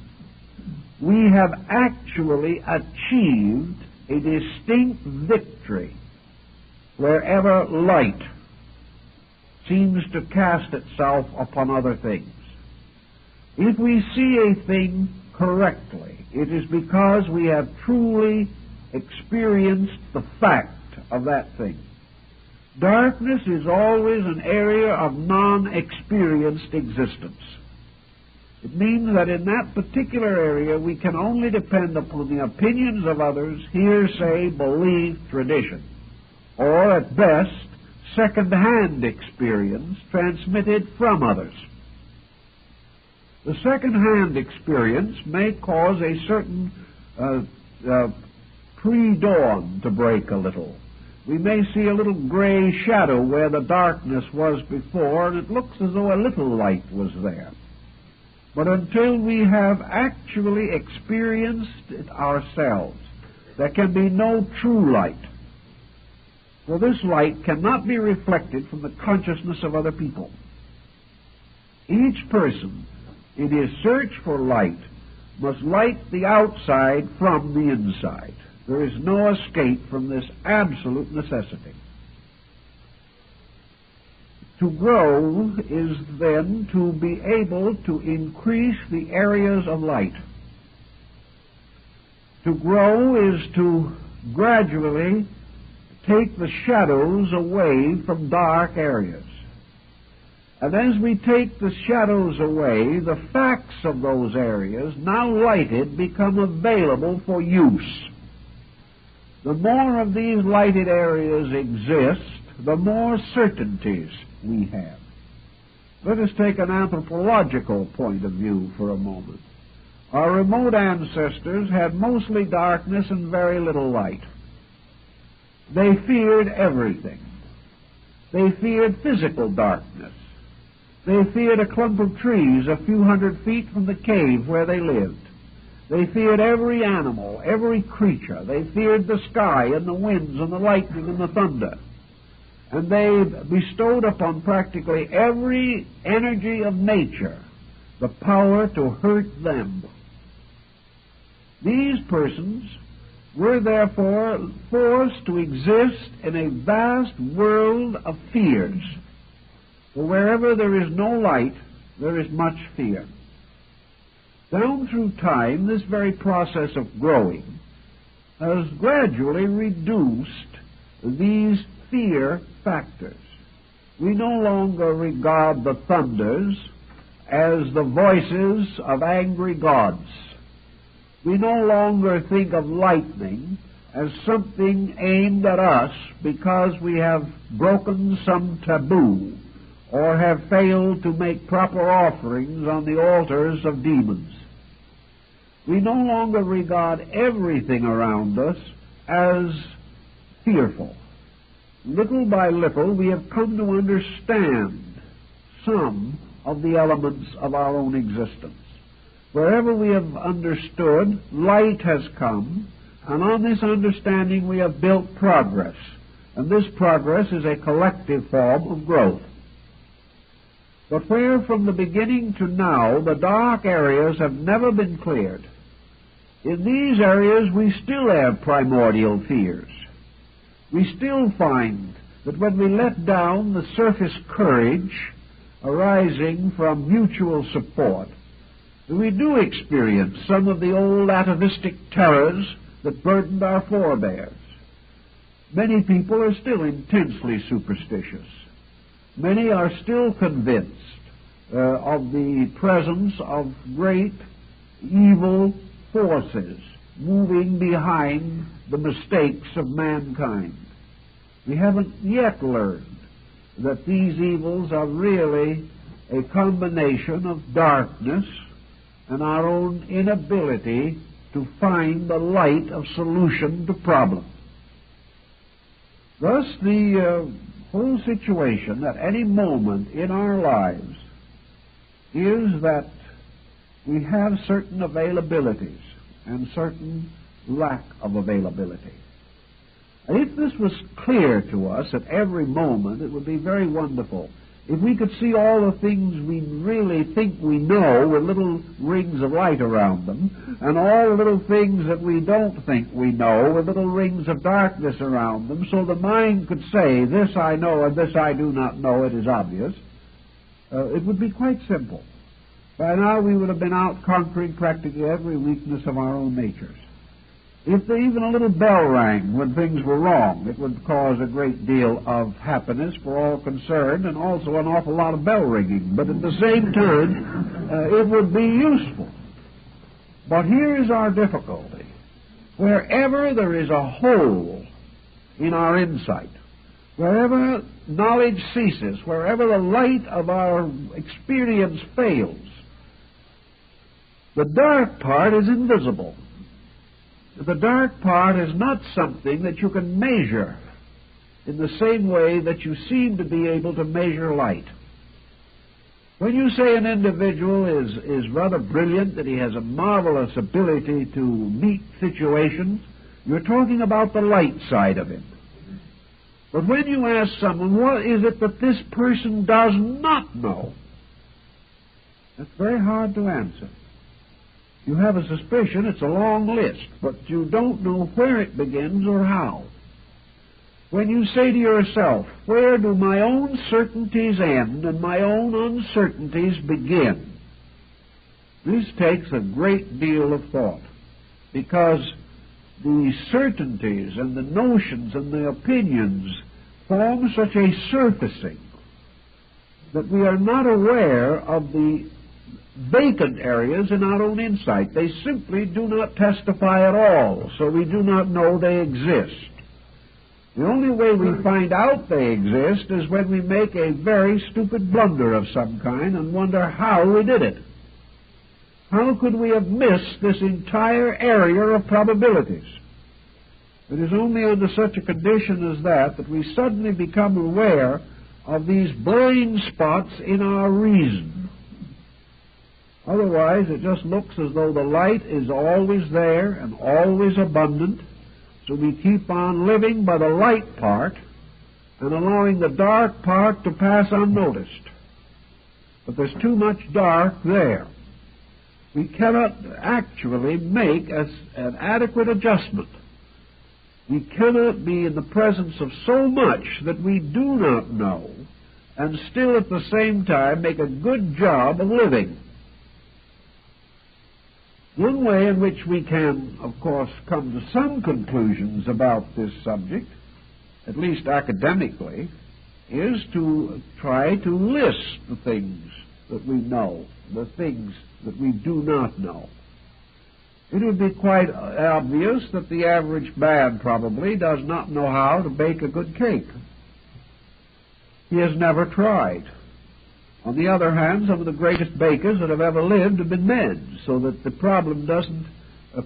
We have actually achieved a distinct victory wherever light seems to cast itself upon other things. If we see a thing correctly, it is because we have truly experienced the fact of that thing. Darkness is always an area of non-experienced existence. It means that in that particular area we can only depend upon the opinions of others, hearsay, belief, tradition, or at best, second-hand experience transmitted from others. The second-hand experience may cause a certain pre-dawn to break a little. We may see a little gray shadow where the darkness was before, and it looks as though a little light was there. But until we have actually experienced it ourselves, there can be no true light. For this light cannot be reflected from the consciousness of other people. Each person, in his search for light, must light the outside from the inside. There is no escape from this absolute necessity. To grow is then to be able to increase the areas of light. To grow is to gradually take the shadows away from dark areas. And as we take the shadows away, the facts of those areas, now lighted, become available for use. The more of these lighted areas exist, the more certainties we have. Let us take an anthropological point of view for a moment. Our remote ancestors had mostly darkness and very little light. They feared everything. They feared physical darkness. They feared a clump of trees a few hundred feet from the cave where they lived. They feared every animal, every creature. They feared the sky and the winds and the lightning and the thunder. And they bestowed upon practically every energy of nature the power to hurt them. These persons were therefore forced to exist in a vast world of fears. For wherever there is no light, there is much fear. Down through time, this very process of growing has gradually reduced these fear factors. We no longer regard the thunders as the voices of angry gods. We no longer think of lightning as something aimed at us because we have broken some taboo or have failed to make proper offerings on the altars of demons. We no longer regard everything around us as fearful. Little by little, we have come to understand some of the elements of our own existence. Wherever we have understood, light has come, and on this understanding we have built progress. And this progress is a collective form of growth. But where from the beginning to now the dark areas have never been cleared, in these areas we still have primordial fears. We still find that when we let down the surface courage arising from mutual support, we do experience some of the old atavistic terrors that burdened our forebears. Many people are still intensely superstitious. Many are still convinced of the presence of great evil forces moving behind the mistakes of mankind. We haven't yet learned that these evils are really a combination of darkness and our own inability to find the light of solution to problems. Thus, the whole situation at any moment in our lives is that we have certain availabilities and certain lack of availability. And if this was clear to us at every moment, it would be very wonderful. If we could see all the things we really think we know with little rings of light around them, and all the little things that we don't think we know with little rings of darkness around them, so the mind could say, this I know and this I do not know, it is obvious, it would be quite simple. By now we would have been out conquering practically every weakness of our own natures. If even a little bell rang when things were wrong, it would cause a great deal of happiness for all concerned, and also an awful lot of bell ringing. But at the same time, it would be useful. But here is our difficulty. Wherever there is a hole in our insight, wherever knowledge ceases, wherever the light of our experience fails, the dark part is invisible. The dark part is not something that you can measure in the same way that you seem to be able to measure light. When you say an individual is rather brilliant, that he has a marvelous ability to meet situations, you're talking about the light side of him. But when you ask someone, what is it that this person does not know? That's very hard to answer. You have a suspicion, it's a long list, but you don't know where it begins or how. When you say to yourself, where do my own certainties end and my own uncertainties begin? This takes a great deal of thought, because the certainties and the notions and the opinions form such a surfacing that we are not aware of the vacant areas in our own insight. They simply do not testify at all, so we do not know they exist. The only way we find out they exist is when we make a very stupid blunder of some kind and wonder how we did it. How could we have missed this entire area of probabilities? It is only under such a condition as that we suddenly become aware of these blind spots in our reason. Otherwise, it just looks as though the light is always there and always abundant, so we keep on living by the light part and allowing the dark part to pass unnoticed. But there's too much dark there. We cannot actually make an adequate adjustment. We cannot be in the presence of so much that we do not know and still at the same time make a good job of living. One way in which we can, of course, come to some conclusions about this subject, at least academically, is to try to list the things that we know, the things that we do not know. It would be quite obvious that the average man probably does not know how to bake a good cake. He has never tried. On the other hand, some of the greatest bakers that have ever lived have been men, so that the problem doesn't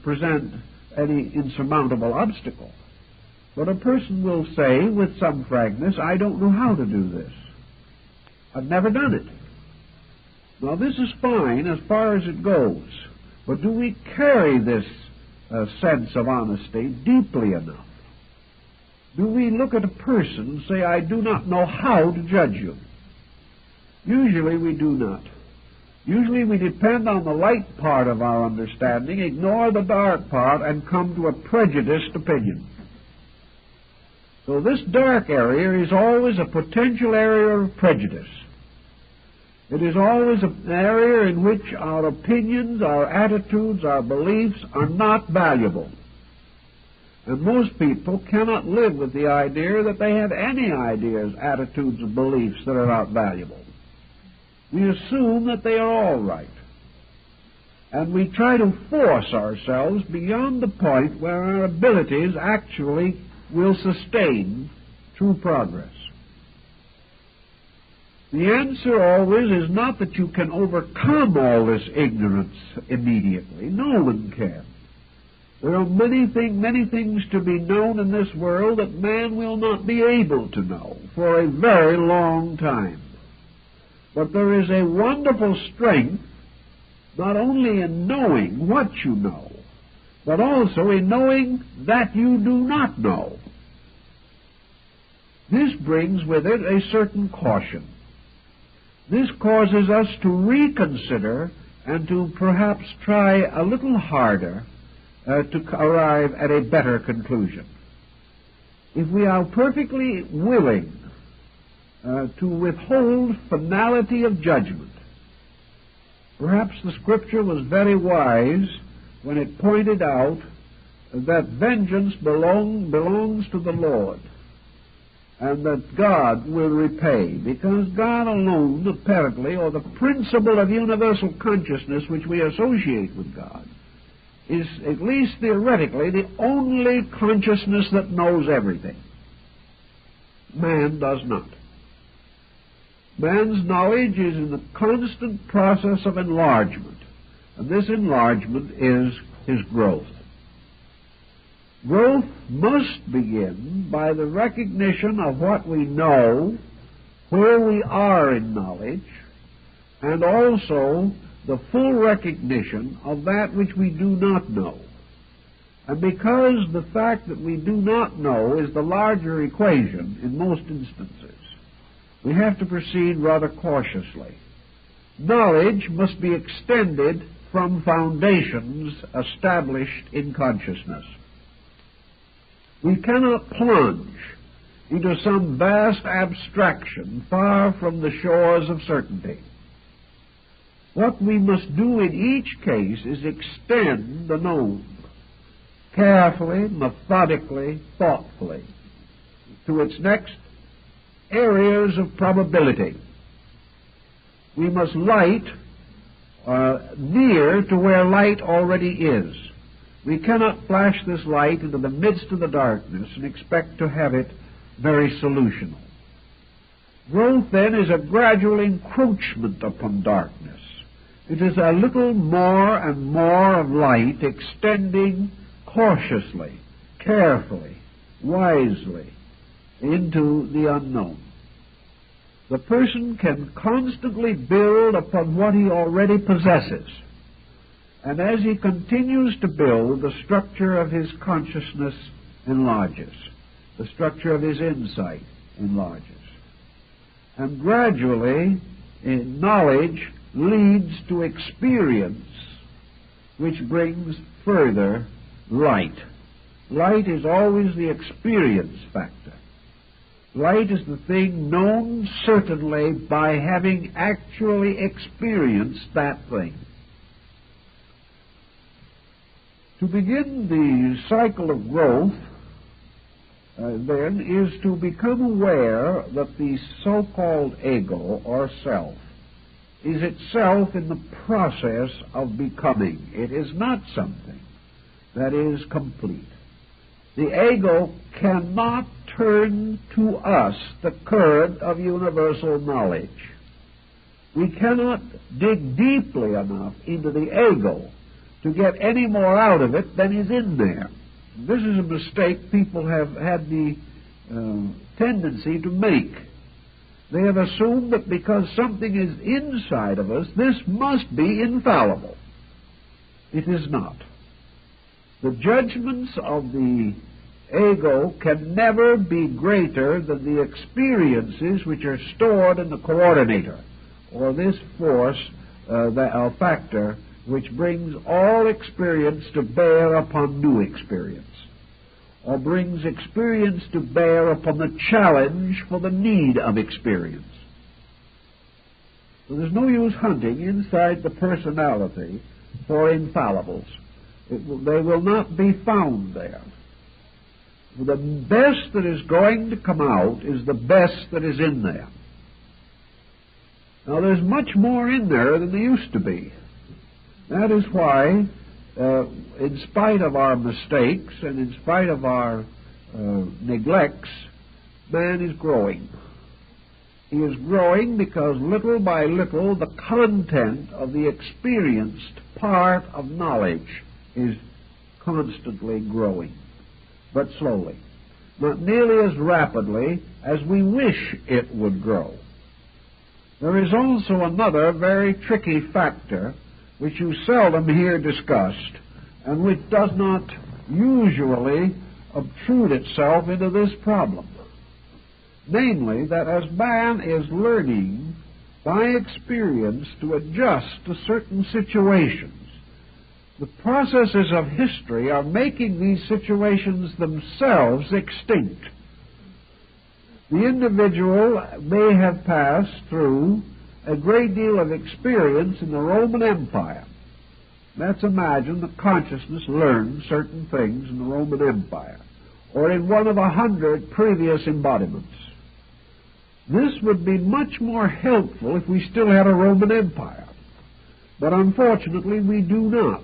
present any insurmountable obstacle. But a person will say with some frankness, I don't know how to do this. I've never done it. Now this is fine as far as it goes, but do we carry this sense of honesty deeply enough? Do we look at a person and say, I do not know how to judge you? Usually we do not. Usually we depend on the light part of our understanding, ignore the dark part, and come to a prejudiced opinion. So this dark area is always a potential area of prejudice. It is always an area in which our opinions, our attitudes, our beliefs are not valuable. And most people cannot live with the idea that they have any ideas, attitudes, or beliefs that are not valuable. We assume that they are all right. And we try to force ourselves beyond the point where our abilities actually will sustain true progress. The answer always is not that you can overcome all this ignorance immediately. No one can. There are many things to be known in this world that man will not be able to know for a very long time. But there is a wonderful strength not only in knowing what you know, but also in knowing that you do not know. This brings with it a certain caution. This causes us to reconsider and to perhaps try a little harder to arrive at a better conclusion. If we are perfectly willing to withhold finality of judgment, perhaps the Scripture was very wise when it pointed out that vengeance belongs to the Lord, and that God will repay, because God alone, apparently, or the principle of universal consciousness which we associate with God, is, at least theoretically, the only consciousness that knows everything. Man does not. Man's knowledge is in the constant process of enlargement, and this enlargement is his growth. Growth must begin by the recognition of what we know, where we are in knowledge, and also the full recognition of that which we do not know. And because the fact that we do not know is the larger equation in most instances, we have to proceed rather cautiously. Knowledge must be extended from foundations established in consciousness. We cannot plunge into some vast abstraction far from the shores of certainty. What we must do in each case is extend the known, carefully, methodically, thoughtfully, to its next areas of probability. We must light near to where light already is. We cannot flash this light into the midst of the darkness and expect to have it very solutional. Growth, then, is a gradual encroachment upon darkness. It is a little more and more of light extending cautiously, carefully, wisely into the unknown. The person can constantly build upon what he already possesses. And as he continues to build, the structure of his consciousness enlarges. The structure of his insight enlarges. And gradually, knowledge leads to experience, which brings further light. Light is always the experience factor. Light is the thing known certainly by having actually experienced that thing. To begin the cycle of growth, then, is to become aware that the so-called ego, or self, is itself in the process of becoming. It is not something that is complete. The ego cannot turn to us the current of universal knowledge. We cannot dig deeply enough into the ego to get any more out of it than is in there. This is a mistake people have had the tendency to make. They have assumed that because something is inside of us, this must be infallible. It is not. The judgments of the ego can never be greater than the experiences which are stored in the coordinator, or this force, the factor, which brings all experience to bear upon new experience, or brings experience to bear upon the challenge for the need of experience. So there's no use hunting inside the personality for infallibles. They will not be found there. The best that is going to come out is the best that is in there. Now, there's much more in there than there used to be. That is why, in spite of our mistakes and in spite of our neglects, man is growing. He is growing because little by little the content of the experienced part of knowledge is constantly growing, but slowly, not nearly as rapidly as we wish it would grow. There is also another very tricky factor which you seldom hear discussed and which does not usually obtrude itself into this problem. Namely, that as man is learning by experience to adjust to certain situations, the processes of history are making these situations themselves extinct. The individual may have passed through a great deal of experience in the Roman Empire. Let's imagine the consciousness learned certain things in the Roman Empire, or in one of 100 previous embodiments. This would be much more helpful if we still had a Roman Empire, but unfortunately we do not.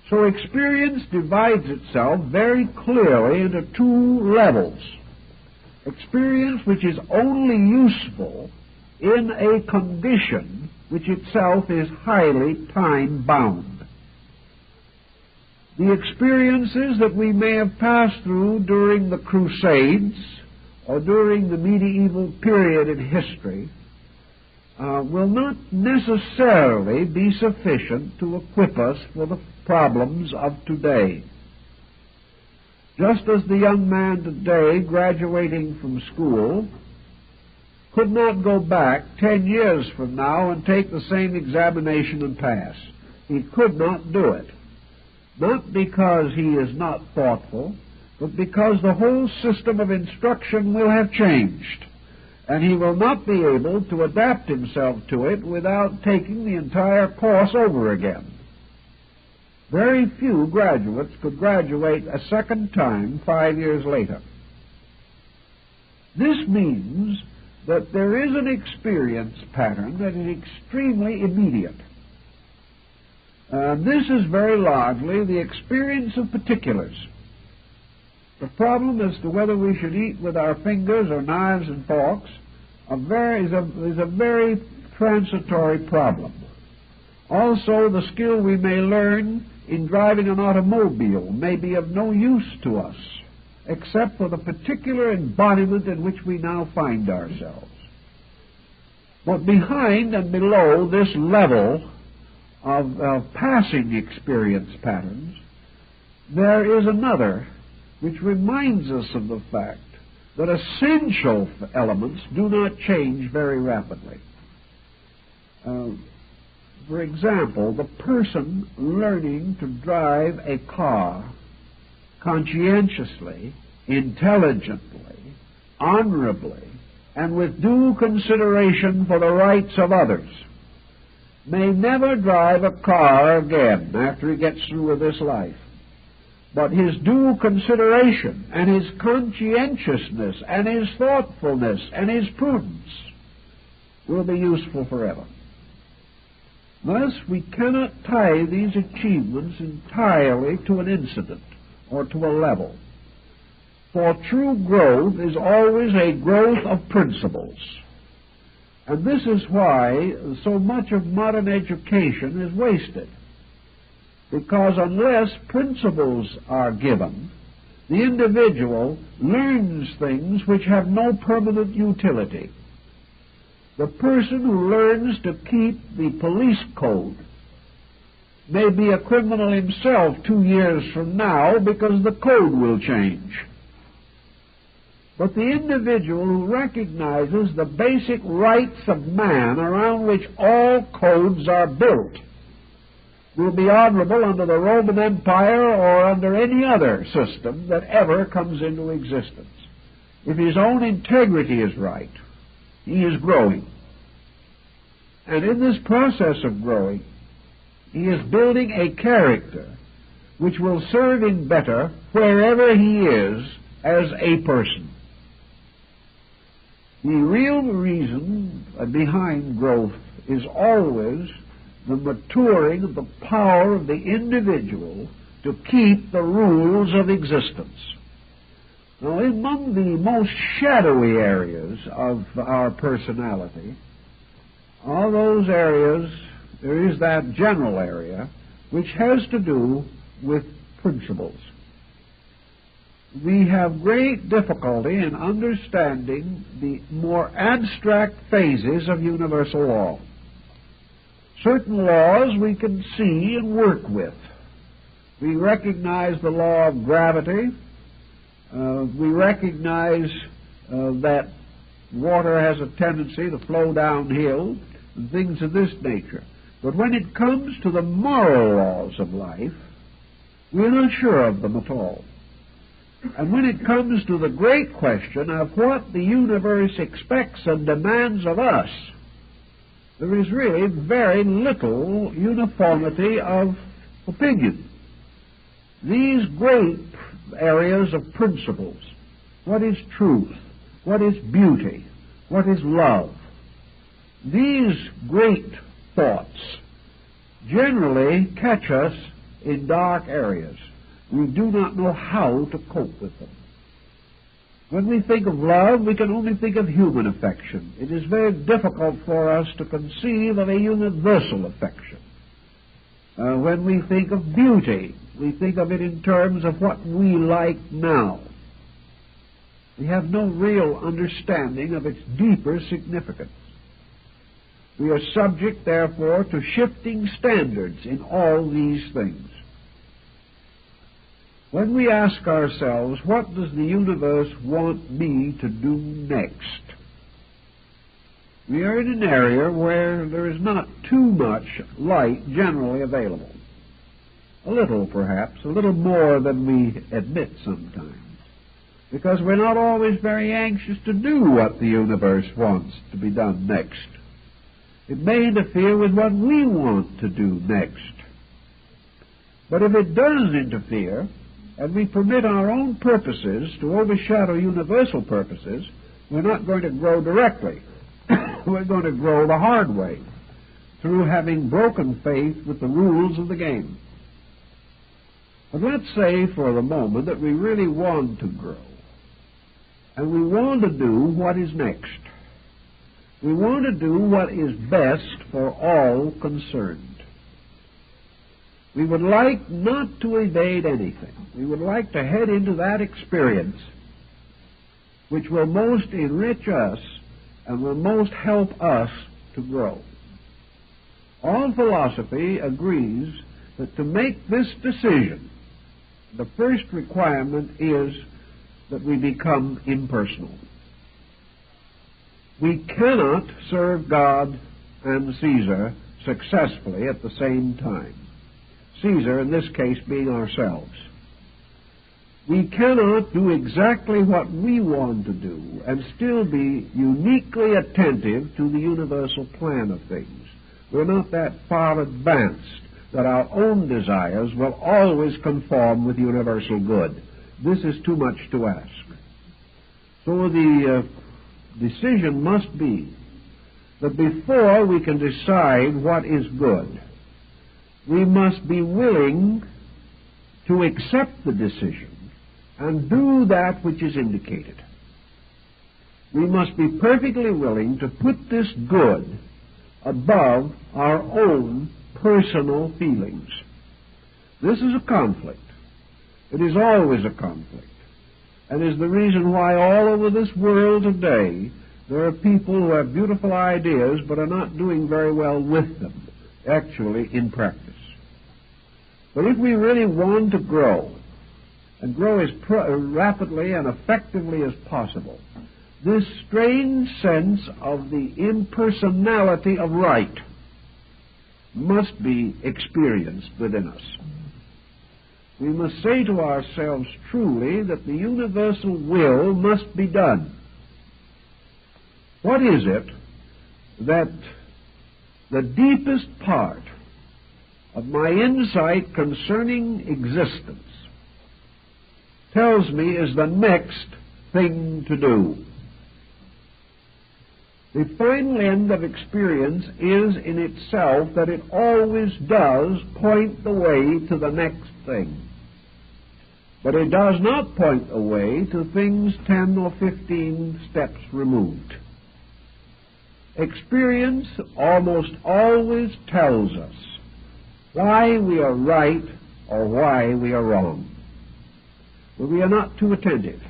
So experience divides itself very clearly into two levels. Experience which is only useful in a condition which itself is highly time-bound. The experiences that we may have passed through during the Crusades or during the medieval period in history will not necessarily be sufficient to equip us for the problems of today. Just as the young man today graduating from school could not go back 10 years from now and take the same examination and pass. He could not do it. Not because he is not thoughtful, but because the whole system of instruction will have changed, and he will not be able to adapt himself to it without taking the entire course over again. Very few graduates could graduate a second time 5 years later. This means that there is an experience pattern that is extremely immediate. This is very largely the experience of particulars. The problem as to whether we should eat with our fingers or knives and forks is a very transitory problem. Also, the skill we may learn in driving an automobile may be of no use to us, except for the particular embodiment in which we now find ourselves. But behind and below this level of passing experience patterns, there is another which reminds us of the fact that essential elements do not change very rapidly. For example, the person learning to drive a car conscientiously, intelligently, honorably, and with due consideration for the rights of others may never drive a car again after he gets through with this life. But his due consideration and his conscientiousness and his thoughtfulness and his prudence will be useful forever. Thus, we cannot tie these achievements entirely to an incident or to a level. For true growth is always a growth of principles. And this is why so much of modern education is wasted. Because unless principles are given, the individual learns things which have no permanent utility. The person who learns to keep the police code may be a criminal himself 2 years from now because the code will change. But the individual who recognizes the basic rights of man around which all codes are built will be honorable under the Roman Empire or under any other system that ever comes into existence. If his own integrity is right, he is growing. And in this process of growing, he is building a character which will serve him better wherever he is as a person. The real reason behind growth is always the maturing of the power of the individual to keep the rules of existence. Now, among the most shadowy areas of our personality, all those areas, there is that general area which has to do with principles. We have great difficulty in understanding the more abstract phases of universal law. Certain laws we can see and work with. We recognize the law of gravity. We recognize that water has a tendency to flow downhill and things of this nature. But when it comes to the moral laws of life, we're not sure of them at all. And when it comes to the great question of what the universe expects and demands of us, there is really very little uniformity of opinion. These great areas of principles, what is truth, what is beauty, what is love, these great thoughts generally catch us in dark areas. We do not know how to cope with them. When we think of love, we can only think of human affection. It is very difficult for us to conceive of a universal affection. When we think of beauty, we think of it in terms of what we like now. We have no real understanding of its deeper significance. We are subject, therefore, to shifting standards in all these things. When we ask ourselves, what does the universe want me to do next? We are in an area where there is not too much light generally available. A little, perhaps, a little more than we admit sometimes, because we're not always very anxious to do what the universe wants to be done next. It may interfere with what we want to do next. But if it does interfere, and we permit our own purposes to overshadow universal purposes, we're not going to grow directly. We're going to grow the hard way, through having broken faith with the rules of the game. But let's say for the moment that we really want to grow, and we want to do what is next. We want to do what is best for all concerned. We would like not to evade anything. We would like to head into that experience which will most enrich us and will most help us to grow. All philosophy agrees that to make this decision, the first requirement is that we become impersonal. We cannot serve God and Caesar successfully at the same time. Caesar, in this case, being ourselves. We cannot do exactly what we want to do and still be uniquely attentive to the universal plan of things. We're not that far advanced that our own desires will always conform with universal good. This is too much to ask. So the decision must be that before we can decide what is good, we must be willing to accept the decision and do that which is indicated. We must be perfectly willing to put this good above our own personal feelings. This is a conflict. It is always a conflict, and is the reason why all over this world today there are people who have beautiful ideas but are not doing very well with them, actually, in practice. But if we really want to grow, and grow as rapidly and effectively as possible, this strange sense of the impersonality of right must be experienced within us. We must say to ourselves truly that the universal will must be done. What is it that the deepest part of my insight concerning existence tells me is the next thing to do? The final end of experience is in itself that it always does point the way to the next thing. But it does not point the way to things 10 or 15 steps removed. Experience almost always tells us why we are right or why we are wrong. But we are not too attentive.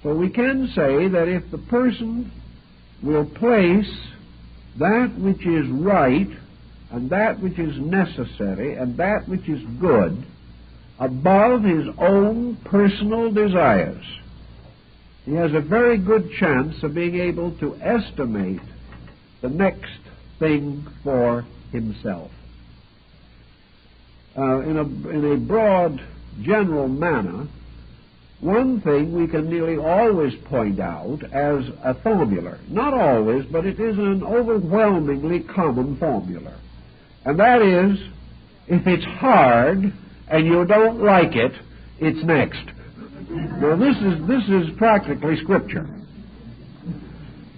So we can say that if the person will place that which is right and that which is necessary and that which is good above his own personal desires, he has a very good chance of being able to estimate the next thing for himself. In a broad, general manner, one thing we can nearly always point out as a formula. Not always, but it is an overwhelmingly common formula. And that is, if it's hard and you don't like it, it's next. Now this is practically Scripture.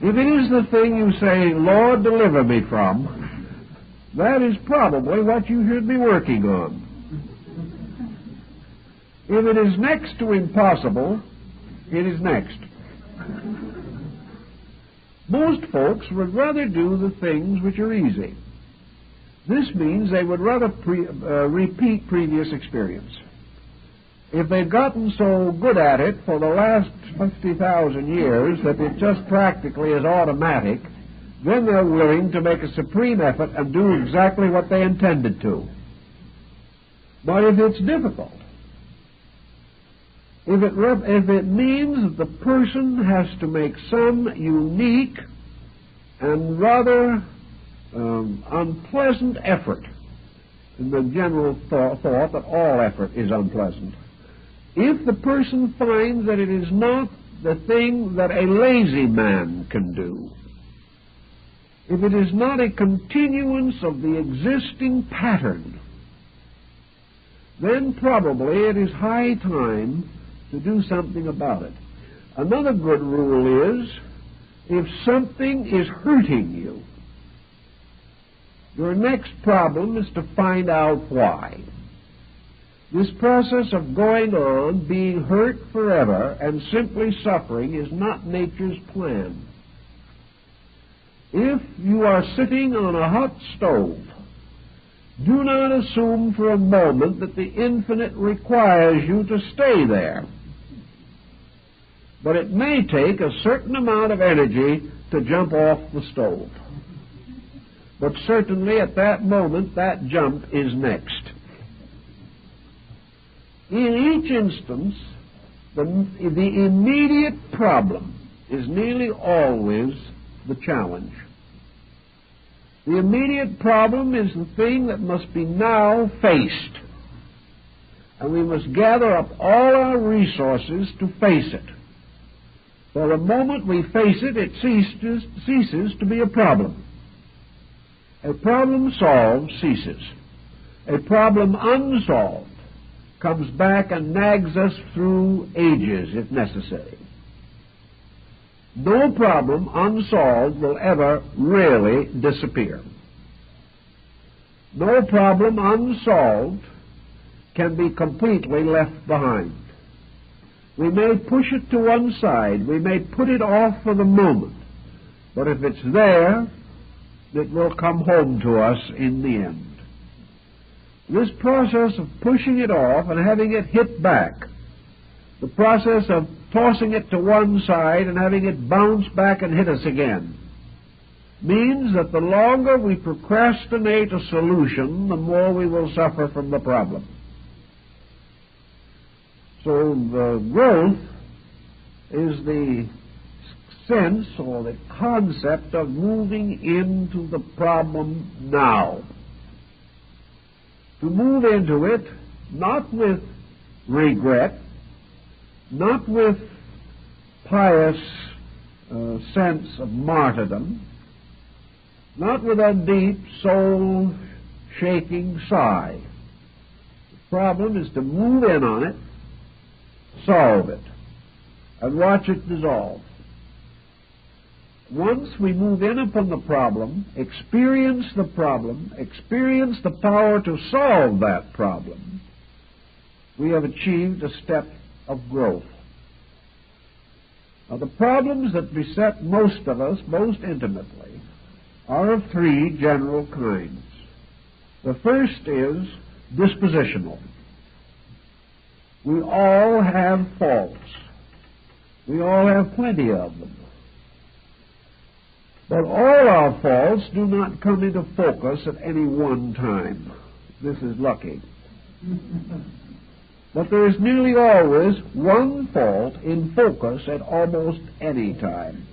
If it is the thing you say, Lord, deliver me from, that is probably what you should be working on. If it is next to impossible, it is next. Most folks would rather do the things which are easy. This means they would rather repeat previous experience. If they've gotten so good at it for the last 50,000 years that it just practically is automatic, then they're willing to make a supreme effort and do exactly what they intended to. But if it's difficult, if it means that the person has to make some unique and rather unpleasant effort, in the general thought that all effort is unpleasant, if the person finds that it is not the thing that a lazy man can do, if it is not a continuance of the existing pattern, then probably it is high time to do something about it. Another good rule is, if something is hurting you, your next problem is to find out why. This process of going on, being hurt forever, and simply suffering is not nature's plan. If you are sitting on a hot stove, do not assume for a moment that the infinite requires you to stay there. But it may take a certain amount of energy to jump off the stove. But certainly at that moment, that jump is next. In each instance, the immediate problem is nearly always the challenge. The immediate problem is the thing that must be now faced. And we must gather up all our resources to face it. For the moment we face it, it ceases to be a problem. A problem solved ceases. A problem unsolved comes back and nags us through ages, if necessary. No problem unsolved will ever really disappear. No problem unsolved can be completely left behind. We may push it to one side, we may put it off for the moment, but if it's there, it will come home to us in the end. This process of pushing it off and having it hit back, the process of tossing it to one side and having it bounce back and hit us again, means that the longer we procrastinate a solution, the more we will suffer from the problem. So the growth is the sense or the concept of moving into the problem now. To move into it not with regret, not with pious sense of martyrdom, not with a deep soul-shaking sigh. The problem is to move in on it, solve it, and watch it dissolve. Once we move in upon the problem, experience the power to solve that problem, we have achieved a step of growth. Now, the problems that beset most of us most intimately are of three general kinds. The first is dispositional. We all have faults. We all have plenty of them. But all our faults do not come into focus at any one time. This is lucky. But there is nearly always one fault in focus at almost any time.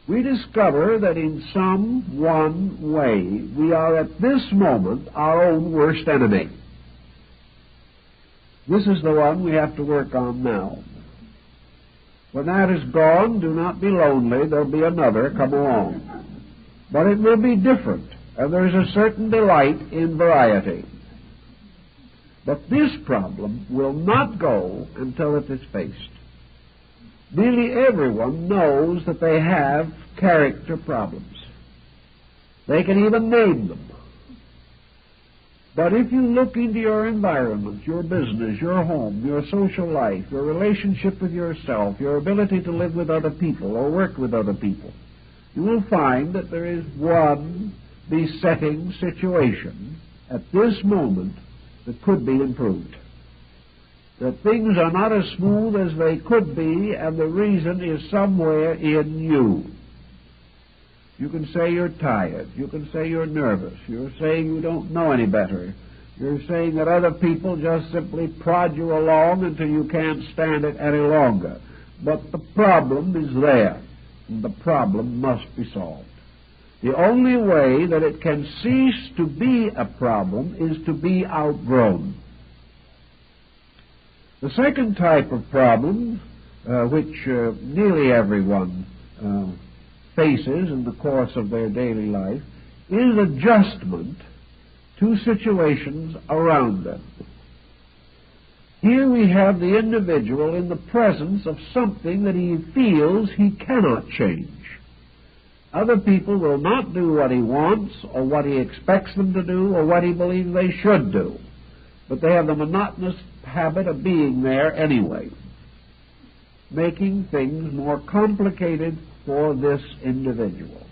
We discover that in some one way we are at this moment our own worst enemy. This is the one we have to work on now. When that is gone, do not be lonely. There'll be another come along. But it will be different, and there is a certain delight in variety. But this problem will not go until it is faced. Nearly everyone knows that they have character problems. They can even name them. But if you look into your environment, your business, your home, your social life, your relationship with yourself, your ability to live with other people or work with other people, you will find that there is one besetting situation at this moment that could be improved. That things are not as smooth as they could be, and the reason is somewhere in you. You can say you're tired. You can say you're nervous. You're saying you don't know any better. You're saying that other people just simply prod you along until you can't stand it any longer. But the problem is there, and the problem must be solved. The only way that it can cease to be a problem is to be outgrown. The second type of problem, which nearly everyone faces in the course of their daily life, is adjustment to situations around them. Here we have the individual in the presence of something that he feels he cannot change. Other people will not do what he wants or what he expects them to do or what he believes they should do, but they have the monotonous habit of being there anyway, making things more complicated for this individual.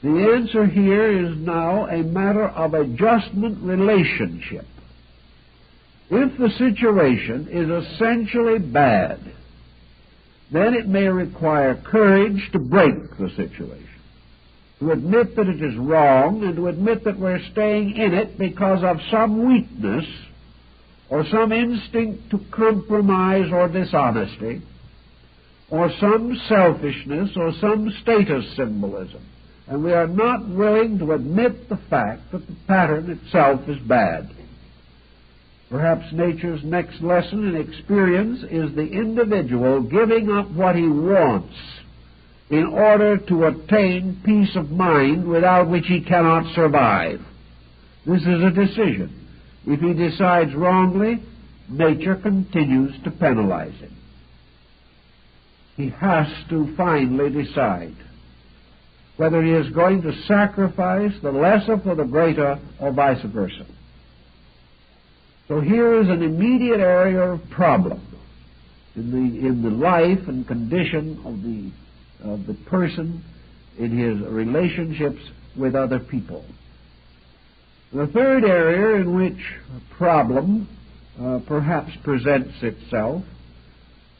The answer here is now a matter of adjustment relationship. If the situation is essentially bad, then it may require courage to break the situation, to admit that it is wrong and to admit that we're staying in it because of some weakness or some instinct to compromise or dishonesty, or some selfishness, or some status symbolism. And we are not willing to admit the fact that the pattern itself is bad. Perhaps nature's next lesson in experience is the individual giving up what he wants in order to attain peace of mind without which he cannot survive. This is a decision. If he decides wrongly, nature continues to penalize him. he has to finally decide whether he is going to sacrifice the lesser for the greater or vice versa. So here is an immediate area of problem in the life and condition of the person in his relationships with other people. The third area in which a problem perhaps presents itself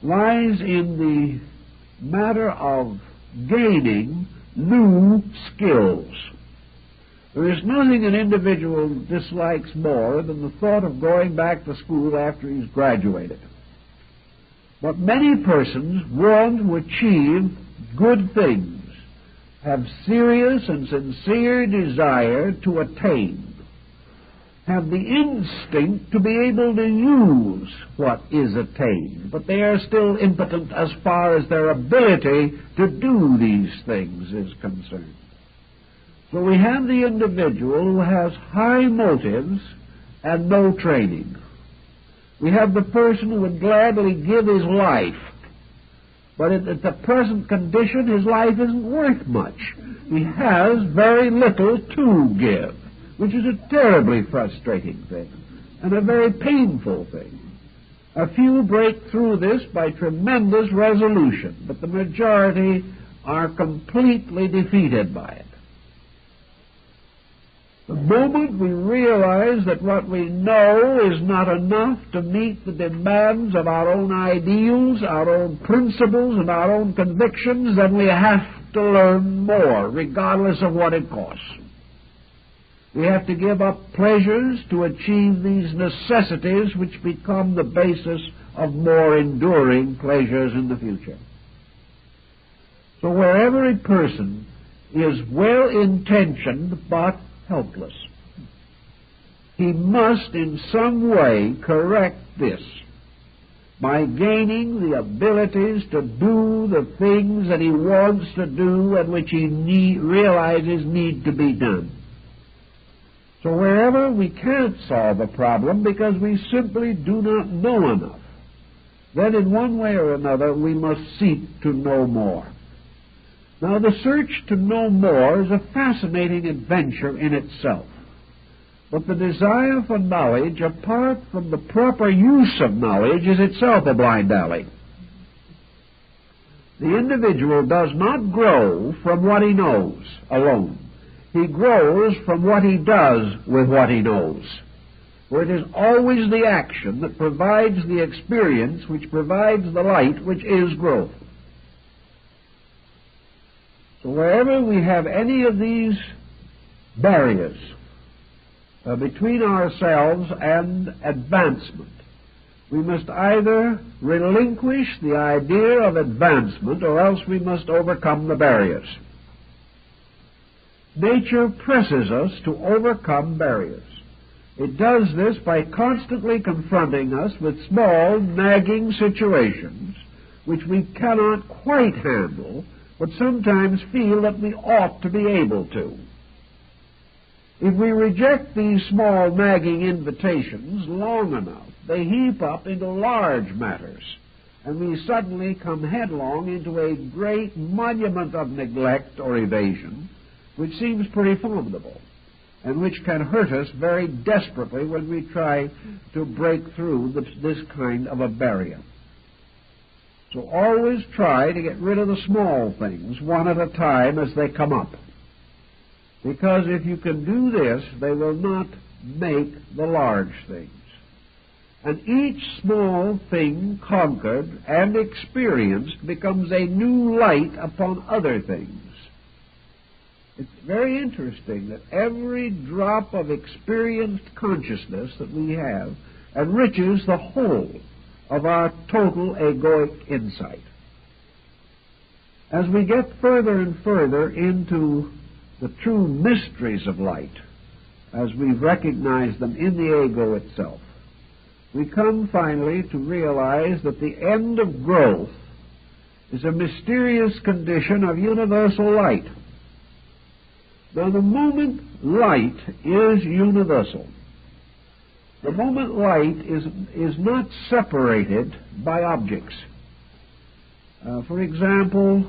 lies in the matter of gaining new skills. There is nothing an individual dislikes more than the thought of going back to school after he's graduated. But many persons want to achieve good things, have serious and sincere desire to attain, have the instinct to be able to use what is attained, but they are still impotent as far as their ability to do these things is concerned. So we have the individual who has high motives and no training. We have the person who would gladly give his life, but at the present condition his life isn't worth much. He has very little to give, which is a terribly frustrating thing and a very painful thing. A few break through this by tremendous resolution, but the majority are completely defeated by it. The moment we realize that what we know is not enough to meet the demands of our own ideals, our own principles, and our own convictions, then we have to learn more, regardless of what it costs. We have to give up pleasures to achieve these necessities which become the basis of more enduring pleasures in the future. So wherever a person is well-intentioned but helpless, he must in some way correct this by gaining the abilities to do the things that he wants to do and which he realizes need to be done. So wherever we can't solve a problem because we simply do not know enough, then in one way or another we must seek to know more. Now, the search to know more is a fascinating adventure in itself. But the desire for knowledge, apart from the proper use of knowledge, is itself a blind alley. The individual does not grow from what he knows alone. He grows from what he does with what he knows. For it is always the action that provides the experience which provides the light which is growth. So wherever we have any of these barriers between ourselves and advancement, we must either relinquish the idea of advancement or else we must overcome the barriers. Nature presses us to overcome barriers. It does this by constantly confronting us with small, nagging situations which we cannot quite handle, but sometimes feel that we ought to be able to. If we reject these small nagging invitations long enough, they heap up into large matters, and we suddenly come headlong into a great monument of neglect or evasion, which seems pretty formidable, and which can hurt us very desperately when we try to break through this kind of a barrier. So always try to get rid of the small things one at a time as they come up. Because if you can do this, they will not make the large things. And each small thing conquered and experienced becomes a new light upon other things. It's very interesting that every drop of experienced consciousness that we have enriches the whole of our total egoic insight. As we get further and further into the true mysteries of light, as we recognize them in the ego itself, we come finally to realize that the end of growth is a mysterious condition of universal light. Now, the moment light is universal, the moment light is not separated by objects. For example,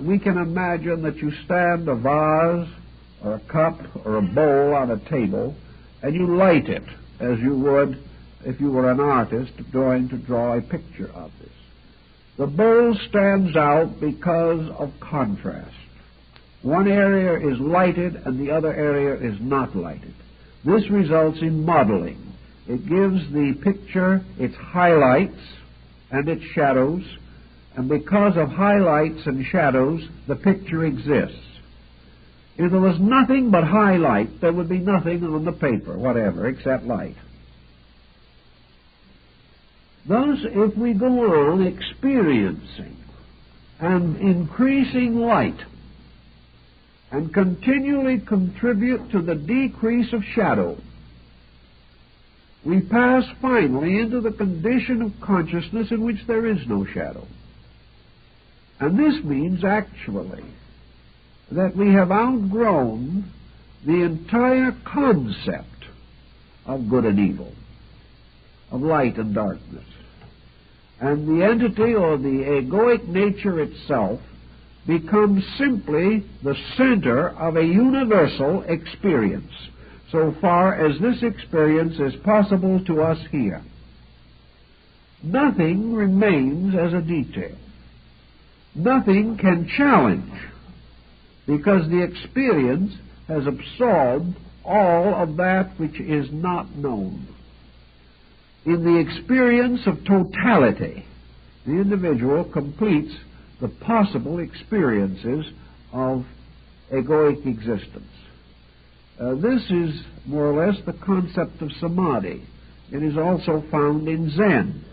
we can imagine that you stand a vase or a cup or a bowl on a table and you light it as you would if you were an artist going to draw a picture of this. The bowl stands out because of contrast. One area is lighted and the other area is not lighted. This results in modeling. It gives the picture its highlights and its shadows, and because of highlights and shadows, the picture exists. If there was nothing but highlight, there would be nothing on the paper, whatever, except light. Thus, if we go on experiencing and increasing light and continually contribute to the decrease of shadow, we pass finally into the condition of consciousness in which there is no shadow. And this means actually that we have outgrown the entire concept of good and evil, of light and darkness. And the entity or the egoic nature itself becomes simply the center of a universal experience, so far as this experience is possible to us here. Nothing remains as a detail. Nothing can challenge, because the experience has absorbed all of that which is not known. In the experience of totality, the individual completes the possible experiences of egoic existence. This is more or less the concept of samadhi. It is also found in Zen,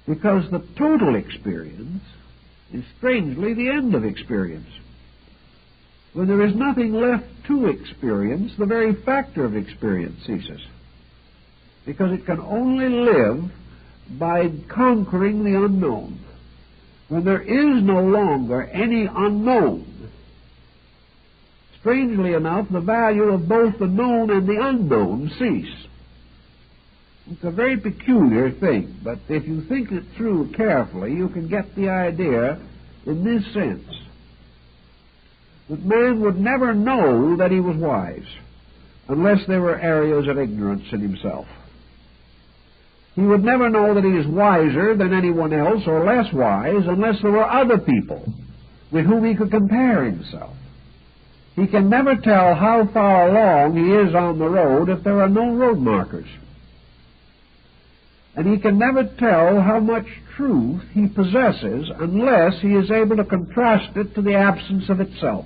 because the total experience is strangely the end of experience. When there is nothing left to experience, the very factor of experience ceases, because it can only live by conquering the unknown. When there is no longer any unknown, strangely enough, the value of both the known and the unknown cease. It's a very peculiar thing, but if you think it through carefully, you can get the idea in this sense, that man would never know that he was wise unless there were areas of ignorance in himself. He would never know that he is wiser than anyone else or less wise unless there were other people with whom he could compare himself. He can never tell how far along he is on the road if there are no road markers. And he can never tell how much truth he possesses unless he is able to contrast it to the absence of itself.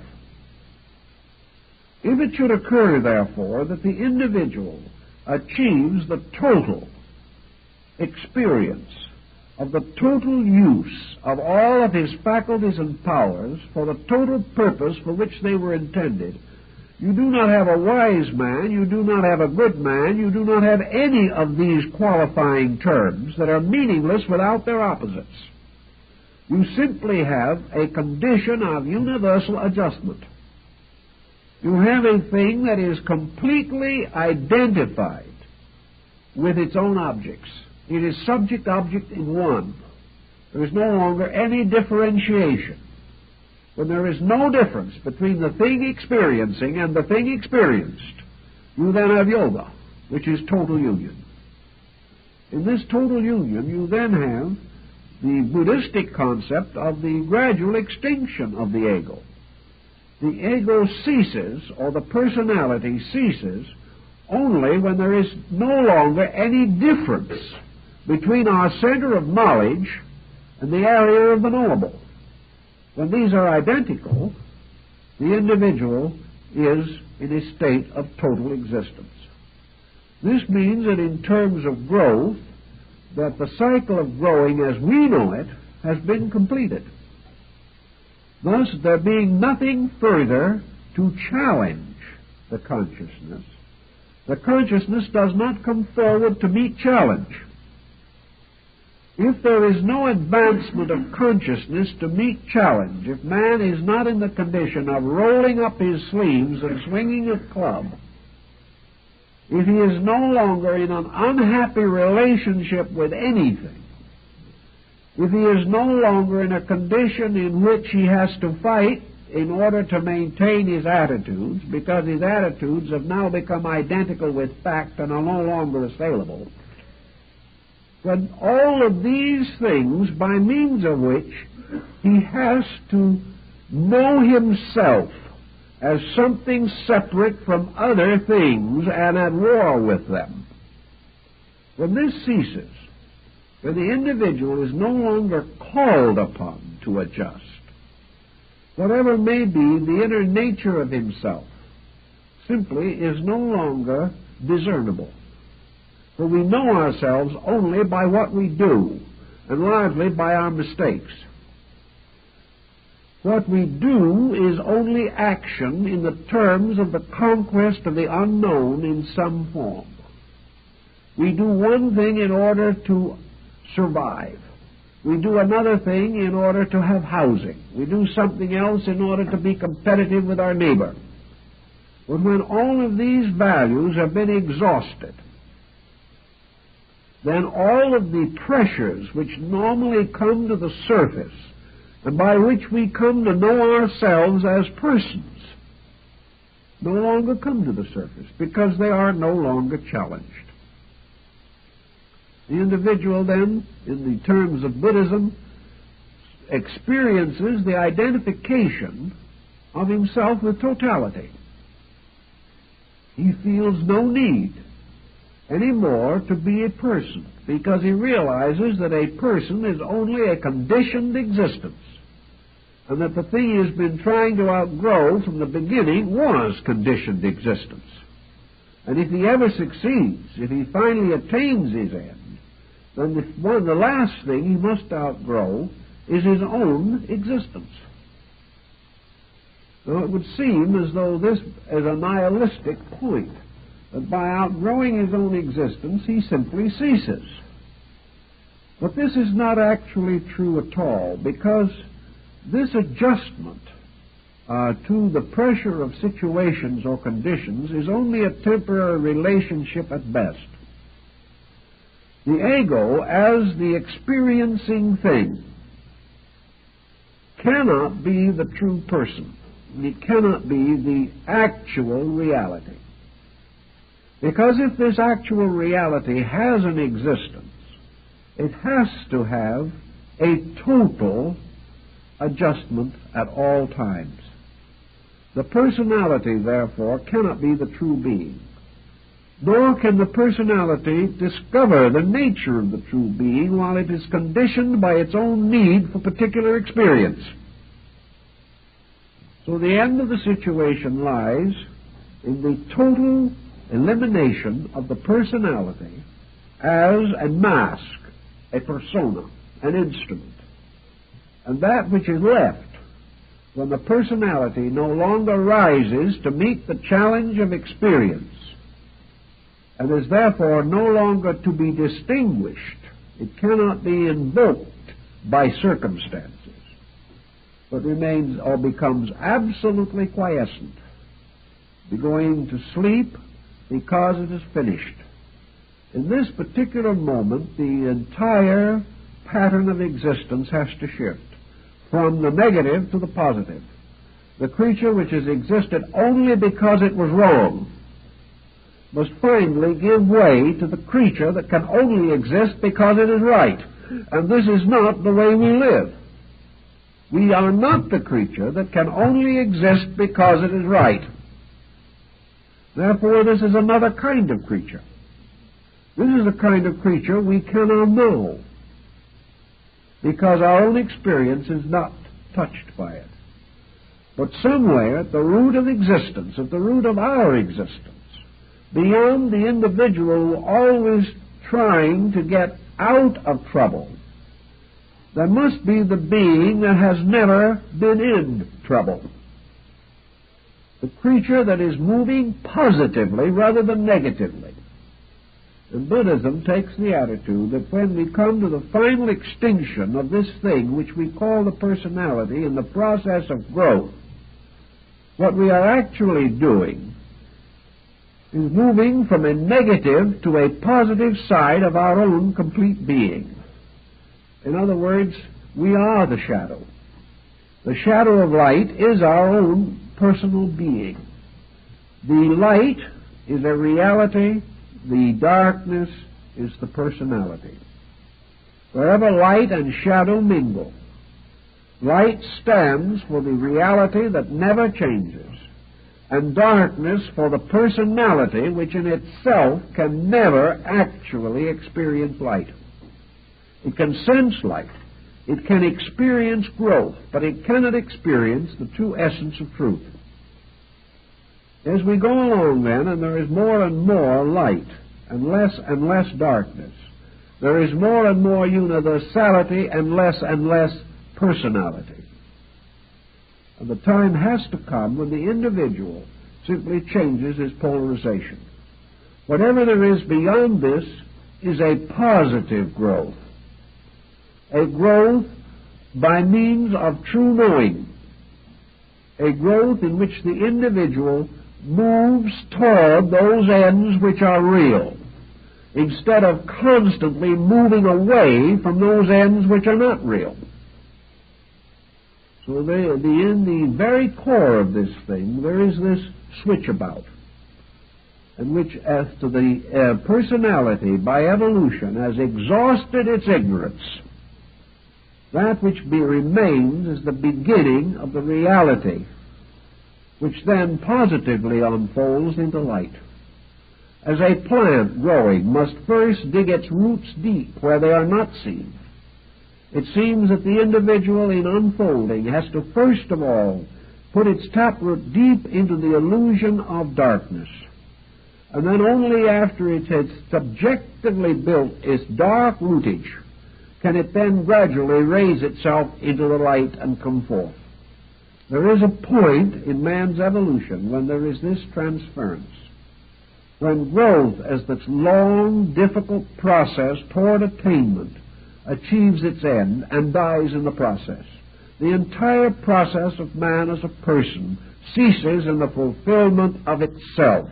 If it should occur, therefore, that the individual achieves the total experience of the total use of all of his faculties and powers for the total purpose for which they were intended, you do not have a wise man, you do not have a good man, you do not have any of these qualifying terms that are meaningless without their opposites. You simply have a condition of universal adjustment. You have a thing that is completely identified with its own objects. It is subject-object in one. There is no longer any differentiation. When there is no difference between the thing experiencing and the thing experienced, you then have yoga, which is total union. In this total union, you then have the Buddhistic concept of the gradual extinction of the ego. The ego ceases, or the personality ceases, only when there is no longer any difference between our center of knowledge and the area of the knowable. When these are identical, the individual is in a state of total existence. This means that in terms of growth, that the cycle of growing as we know it has been completed. Thus, there being nothing further to challenge the consciousness does not come forward to meet challenge. If there is no advancement of consciousness to meet challenge, if man is not in the condition of rolling up his sleeves and swinging a club, if he is no longer in an unhappy relationship with anything, if he is no longer in a condition in which he has to fight in order to maintain his attitudes, because his attitudes have now become identical with fact and are no longer assailable, when all of these things, by means of which he has to know himself as something separate from other things and at war with them, when this ceases, when the individual is no longer called upon to adjust, whatever may be the inner nature of himself simply is no longer discernible. For we know ourselves only by what we do, and largely by our mistakes. What we do is only action in the terms of the conquest of the unknown in some form. We do one thing in order to survive. We do another thing in order to have housing. We do something else in order to be competitive with our neighbor. But when all of these values have been exhausted, then all of the pressures which normally come to the surface and by which we come to know ourselves as persons no longer come to the surface because they are no longer challenged. The individual then, in the terms of Buddhism, experiences the identification of himself with totality. He feels no need anymore to be a person, because he realizes that a person is only a conditioned existence, and that the thing he has been trying to outgrow from the beginning was conditioned existence. And if he ever succeeds, if he finally attains his end, then the last thing he must outgrow is his own existence. Now, it would seem as though this is a nihilistic point, that by outgrowing his own existence, he simply ceases. But this is not actually true at all, because this adjustment to the pressure of situations or conditions is only a temporary relationship at best. The ego, as the experiencing thing, cannot be the true person. It cannot be the actual reality. Because if this actual reality has an existence, it has to have a total adjustment at all times. The personality, therefore, cannot be the true being. Nor can the personality discover the nature of the true being while it is conditioned by its own need for particular experience. So the end of the situation lies in the total elimination of the personality as a mask, a persona, an instrument. And that which is left when the personality no longer rises to meet the challenge of experience and is therefore no longer to be distinguished, it cannot be invoked by circumstances, but remains or becomes absolutely quiescent, going to sleep because it is finished. In this particular moment, the entire pattern of existence has to shift from the negative to the positive. The creature which has existed only because it was wrong must finally give way to the creature that can only exist because it is right. And this is not the way we live. We are not the creature that can only exist because it is right. Therefore, this is another kind of creature. This is a kind of creature we cannot know, because our own experience is not touched by it. But somewhere at the root of existence, at the root of our existence, beyond the individual always trying to get out of trouble, there must be the being that has never been in trouble. The creature that is moving positively rather than negatively. And Buddhism takes the attitude that when we come to the final extinction of this thing which we call the personality in the process of growth, what we are actually doing is moving from a negative to a positive side of our own complete being. In other words, we are the shadow. The shadow of light is our own personal being. The light is a reality, the darkness is the personality. Wherever light and shadow mingle, light stands for the reality that never changes, and darkness for the personality which in itself can never actually experience light. It can sense light, it can experience growth, but it cannot experience the true essence of truth. As we go along then, and there is more and more light and less darkness, there is more and more universality and less personality. And the time has to come when the individual simply changes his polarization. Whatever there is beyond this is a positive growth, a growth by means of true knowing, a growth in which the individual moves toward those ends which are real, instead of constantly moving away from those ends which are not real. So in the very core of this thing, there is this switch about, in which, as to the personality by evolution has exhausted its ignorance, that which remains is the beginning of the reality, which then positively unfolds into light. As a plant growing must first dig its roots deep where they are not seen, it seems that the individual in unfolding has to first of all put its taproot deep into the illusion of darkness, and then only after it has subjectively built its dark rootage can it then gradually raise itself into the light and come forth. There is a point in man's evolution when there is this transference, when growth, as this long, difficult process toward attainment, achieves its end and dies in the process. The entire process of man as a person ceases in the fulfillment of itself,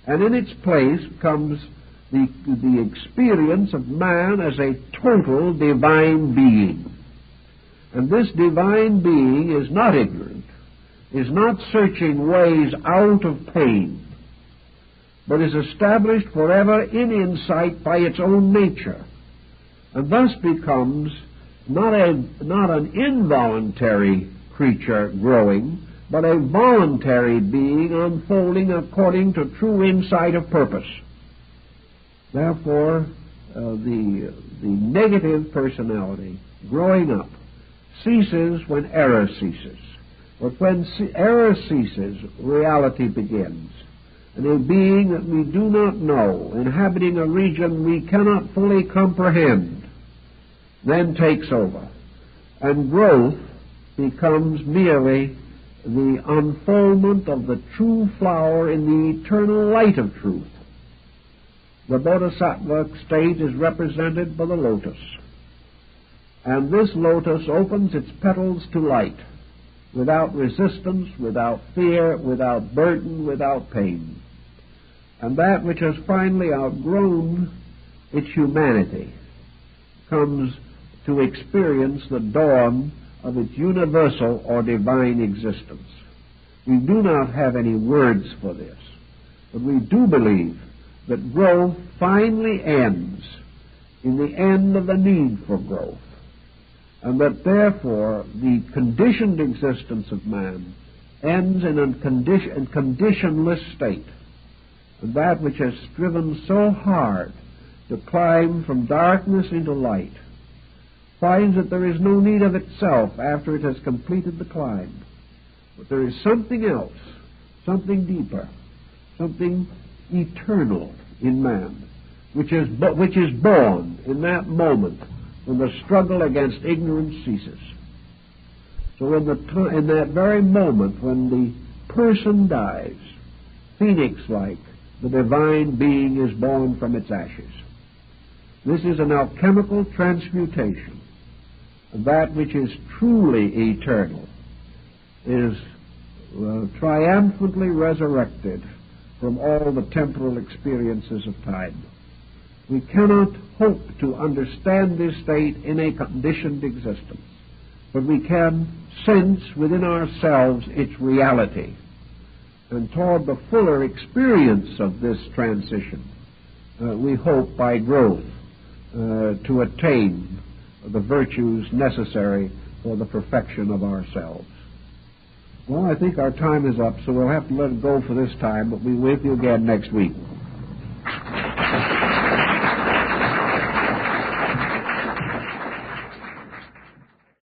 and in its place comes the experience of man as a total divine being. And this divine being is not ignorant, is not searching ways out of pain, but is established forever in insight by its own nature, and thus becomes not an involuntary creature growing, but a voluntary being unfolding according to true insight of purpose. Therefore, the negative personality growing up ceases when error ceases. But when error ceases, reality begins. And a being that we do not know, inhabiting a region we cannot fully comprehend, then takes over. And growth becomes merely the unfoldment of the true flower in the eternal light of truth. The bodhisattva state is represented by the lotus. And this lotus opens its petals to light, without resistance, without fear, without burden, without pain. And that which has finally outgrown its humanity comes to experience the dawn of its universal or divine existence. We do not have any words for this, but we do believe that growth finally ends in the end of the need for growth, and that therefore the conditioned existence of man ends in a conditionless state, and that which has striven so hard to climb from darkness into light finds that there is no need of itself after it has completed the climb, but there is something else, something deeper, something eternal in man, which is born in that moment when the struggle against ignorance ceases. So in that very moment when the person dies, phoenix-like, the divine being is born from its ashes. This is an alchemical transmutation, and that which is truly eternal is triumphantly resurrected from all the temporal experiences of time. We cannot hope to understand this state in a conditioned existence, but we can sense within ourselves its reality. And toward the fuller experience of this transition, we hope by growth to attain the virtues necessary for the perfection of ourselves. Well, I think our time is up, so we'll have to let it go for this time, but we'll be with you again next week.